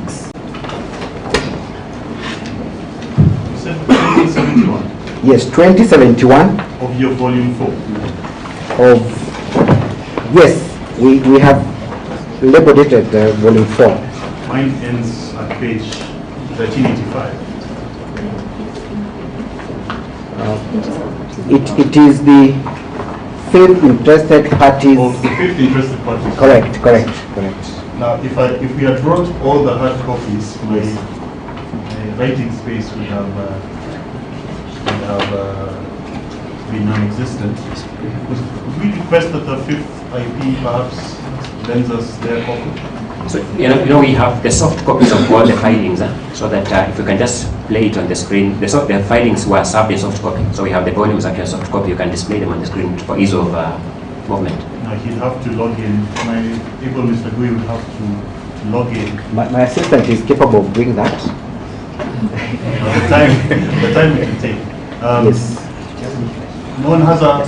said 2071? Yes, 2071 Of your volume 4? of, yes, we have labeled it at volume 4. Mine ends at page 1385. It is the fifth interested parties. Of the 5th interested parties. Correct. Now, if we had brought all the hard copies, my writing space would have been non-existent. Would we request that the 5th IP perhaps lends us their copy? So, you know, we have the soft copies of all the filings, so that if you can just play it on the screen. The filings were served in soft copy, so we have the volumes actually soft copy. You can display them on the screen for ease of movement. Now, he'd have to log in. My able Mr. Gui would have to log in. My assistant is capable of doing that. The time it will take. Yes. No one has a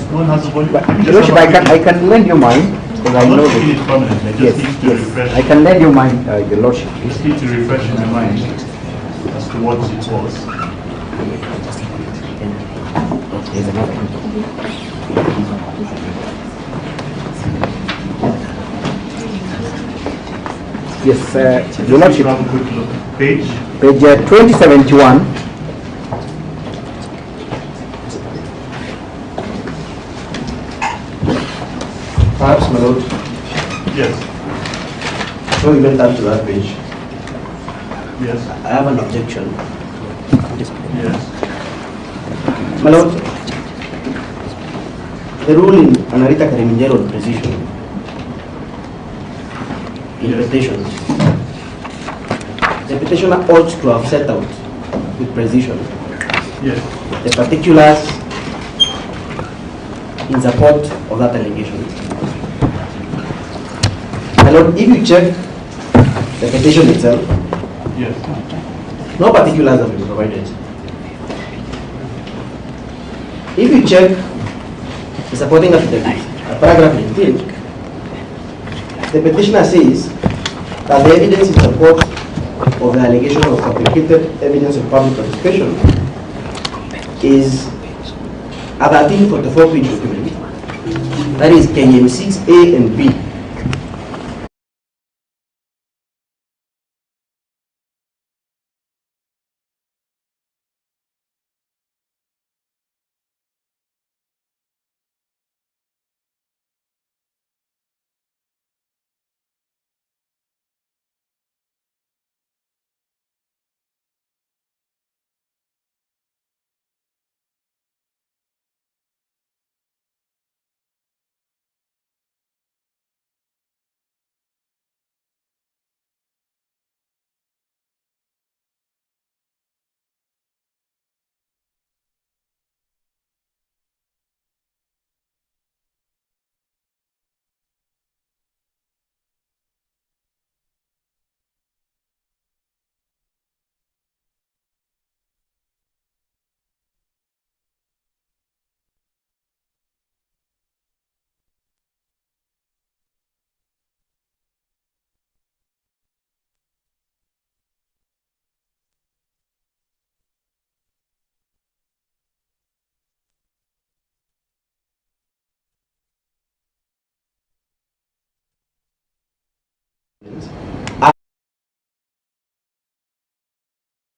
volume. But, Let me Your just Lordship, have a I can lend you mine. Because I I'm know not taking that. it permanently. I just need to refresh. I can lend you mine, Your Lordship. Just need to refresh in my mind as to what it was. Here's another. Yes, Just Your have Lordship. a quick look. Page. Page 2071. Perhaps, my lord, Yes. before we went up to that page, Yes. I have an objection. Yes. My lord, the rule in Anarita Kariminjero on precision, in Yes. petitions, the petitioner ought to have set out with precision Yes. the particulars in support of that allegation. My lord, if you check the petition itself, Yes. no particulars have been provided. If you check the supporting affidavit, paragraph 19, the petitioner says that the evidence in support of the allegation of fabricated evidence of public participation is a 1344-page document, that is KM 6A and B.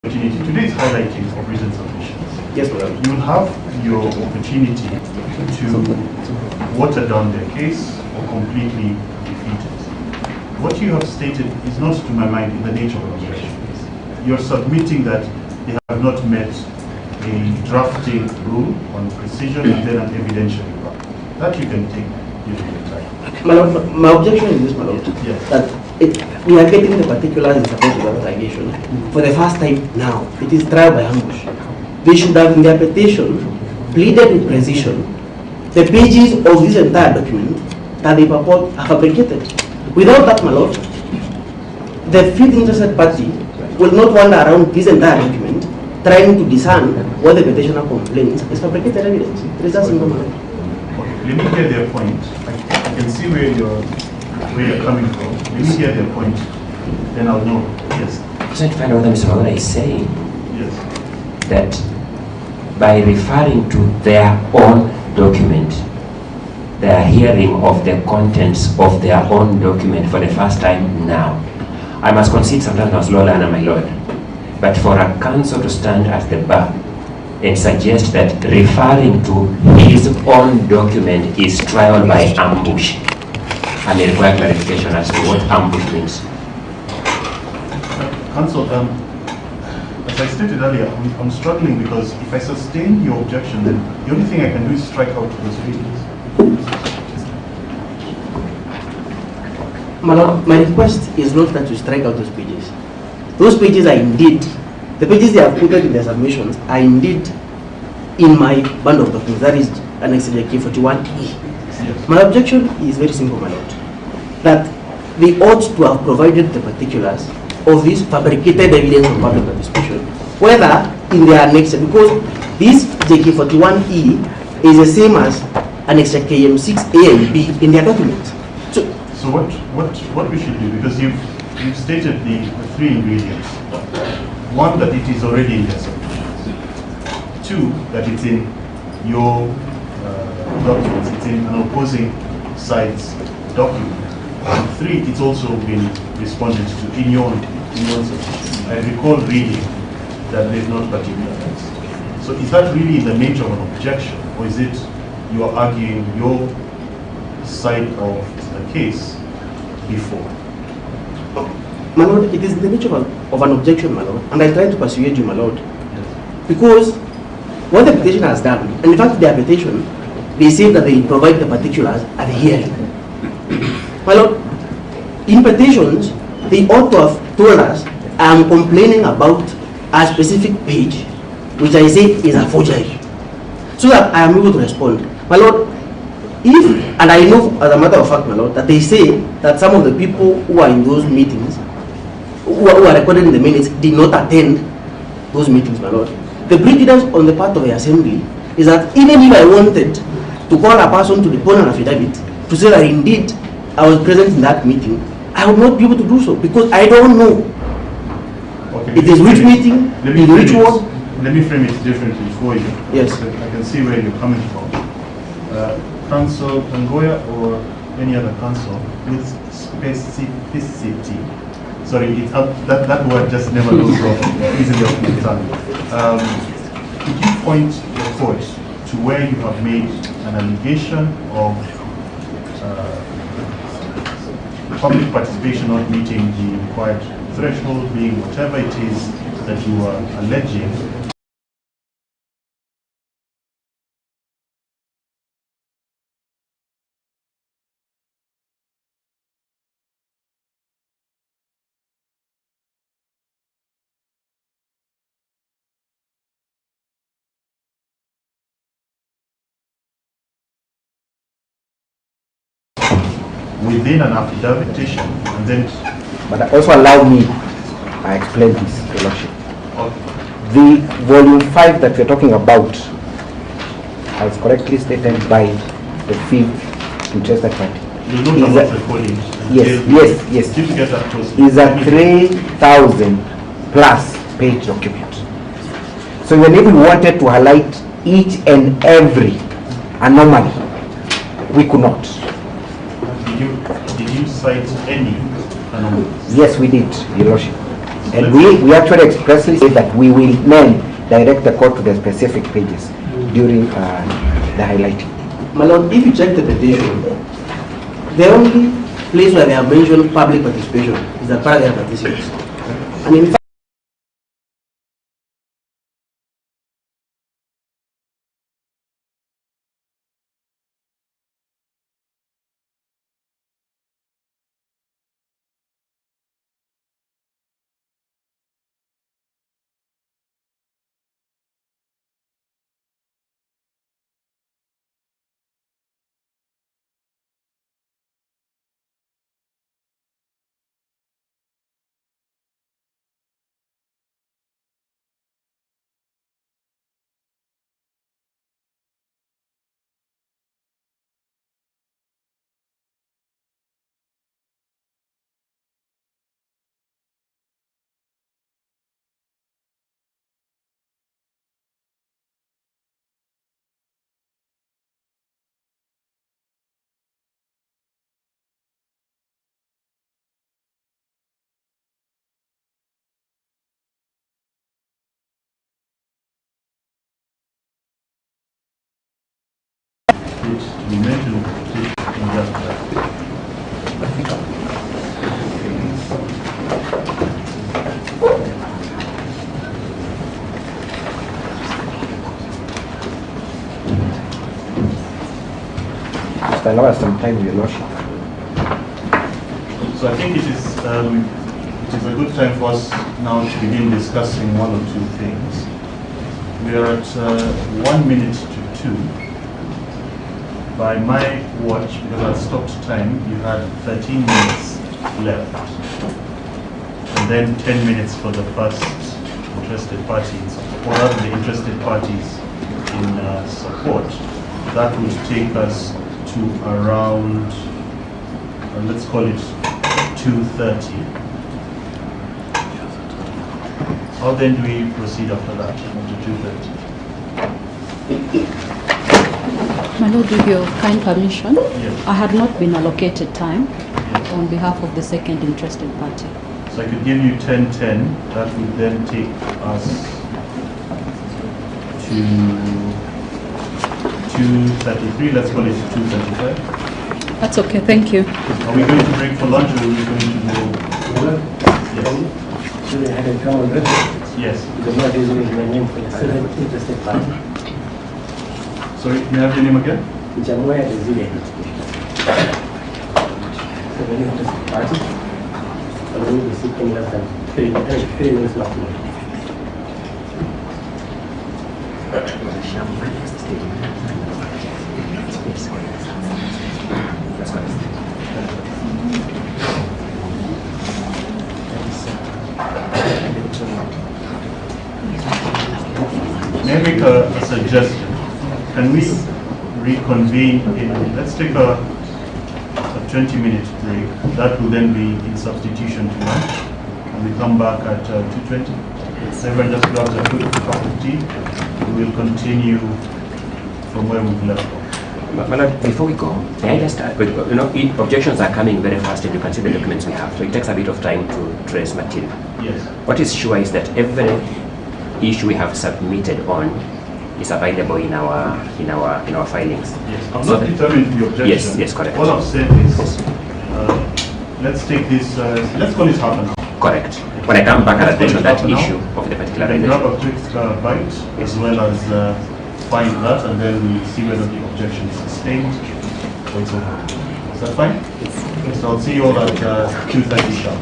Today is highlighting of written submissions. Yes, madam. You will have your opportunity to water down their case or completely defeat it. What you have stated is not, to my mind, in the nature of objection. You're submitting that they have not met a drafting rule on precision and then an evidentiary part. That you can take during your time. My lord, my objection is this, my lord, Yes. that we are getting the particulars in support of that allegation for the first time now. It is trial by ambush. They should have in their petition pleaded with precision the pages of this entire document that they purport are fabricated. Without that, my lord, the fifth interested party will not wander around this entire document trying to discern what the petitioner complains is fabricated evidence. It is that simple, my lord. Okay, let me get their point. I can see where you're coming from. Let me hear their point, then I'll know. Yes. I'm trying to find out what Mr. Mawura is saying. Yes. That by referring to their own document, they are hearing of the contents of their own document for the first time now. I must concede sometimes I was Lord and my Lord. But for a counsel to stand at the bar and suggest that referring to his own document is trial by ambush, I may require clarification as to what ambush means. Counsel, as I stated earlier, I'm struggling because if I sustain your objection, then the only thing I can do is strike out those pages. My lord, my request is not that you strike out those pages. Those pages are indeed, the pages they have put in their submissions are indeed in my bundle of documents, that is Annex K41E. Yes. My objection is very simple, my lord, that they ought to have provided the particulars of this fabricated evidence of public participation, whether in their annex, because this JK41E is the same as Annex KM6A and B in their document. So what we should do, because you've stated the three ingredients. One, that it is already in their submissions. Two, that it's in your documents, it's in an opposing side's document. 3, it's also been responded to in your submission. I recall reading that they've not particularized. So is that really the nature of an objection, or is it you are arguing your side of the case before? My Lord, it is the nature of an objection, my Lord, and I try to persuade you, my Lord. Yes. Because what the petitioner has done, and in fact their petition, they say that they provide the particulars at the hearing. My Lord, in petitions, they ought to have told us, I am complaining about a specific page, which I say is a forgery, so that I am able to respond. My Lord, if, and I know as a matter of fact, my Lord, that they say that some of the people who are in those meetings, who are recorded in the minutes, did not attend those meetings, my Lord. The prejudice on the part of the assembly is that even if I wanted to call a person to depose an affidavit to say that indeed I was present in that meeting, I would not be able to do so because I don't know. Okay, it is which meeting, in which word. Let me frame it differently for you. Yes. So I can see where you're coming from. Council Angoya or any other council with specificity. Sorry, that word just never goes off easily off my tongue. Could you point your court to where you have made an allegation of public participation not meeting the required threshold, being whatever it is that you are alleging? Within an affidavit petition, and then. But also allow me, I explain this, Your Lordship. Okay. The volume 5 that we're talking about, as correctly stated by the fifth interested party, yes, is a 3,000 plus page document. So when we wanted to highlight each and every anomaly, we could not. Did you cite any anomalies? Yes, we did, Your Lordship. And we actually expressly said that we will then direct the court to the specific pages during the highlighting. My Lord, if you check the petition, the only place where they have mentioned public participation is the part of their participants. And in fact, you mentioned in just that. Just allow us some time, Your Lordship. So I think it is a good time for us now to begin discussing one or two things. We are at 1 minute to 2. By my watch, because I stopped time, you had 13 minutes left. And then 10 minutes for the first interested parties, or rather the interested parties in support. That would take us to around, let's call it 2:30. How then do we proceed after that, to 2:30? My Lord, with your kind permission, Yes. I had not been allocated time, on behalf of the second interested party. So I could give you 10:10. That would then take us to 2:33. Let's call it 2:35. That's okay, thank you. Are we going to break for lunch, or are we going to go? Yes. Sorry, can you have your name again? May I make a suggestion? Can we reconvene in, let's take a 20-minute break. That will then be in substitution to lunch. And we come back at 2:20. Everyone just grabs a quick cup of tea. We will continue from where we've left off. Before we go, may I just, objections are coming very fast, and you can see the documents we have. So it takes a bit of time to trace material. Yes. What is sure is that every issue we have submitted on is available in our filings. Yes. I'm not determined the objection. Yes, correct. All I've said is, let's take this. Let's call it half an hour. Correct. When I come back, I'll address that issue of the particular Then relation. grab a quick bite, as well as find that, and then we'll see whether the objection is sustained or it's over. Is that fine? Yes. So I'll see you all at 2:30 sharp.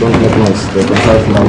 Don't make noise. They can help now.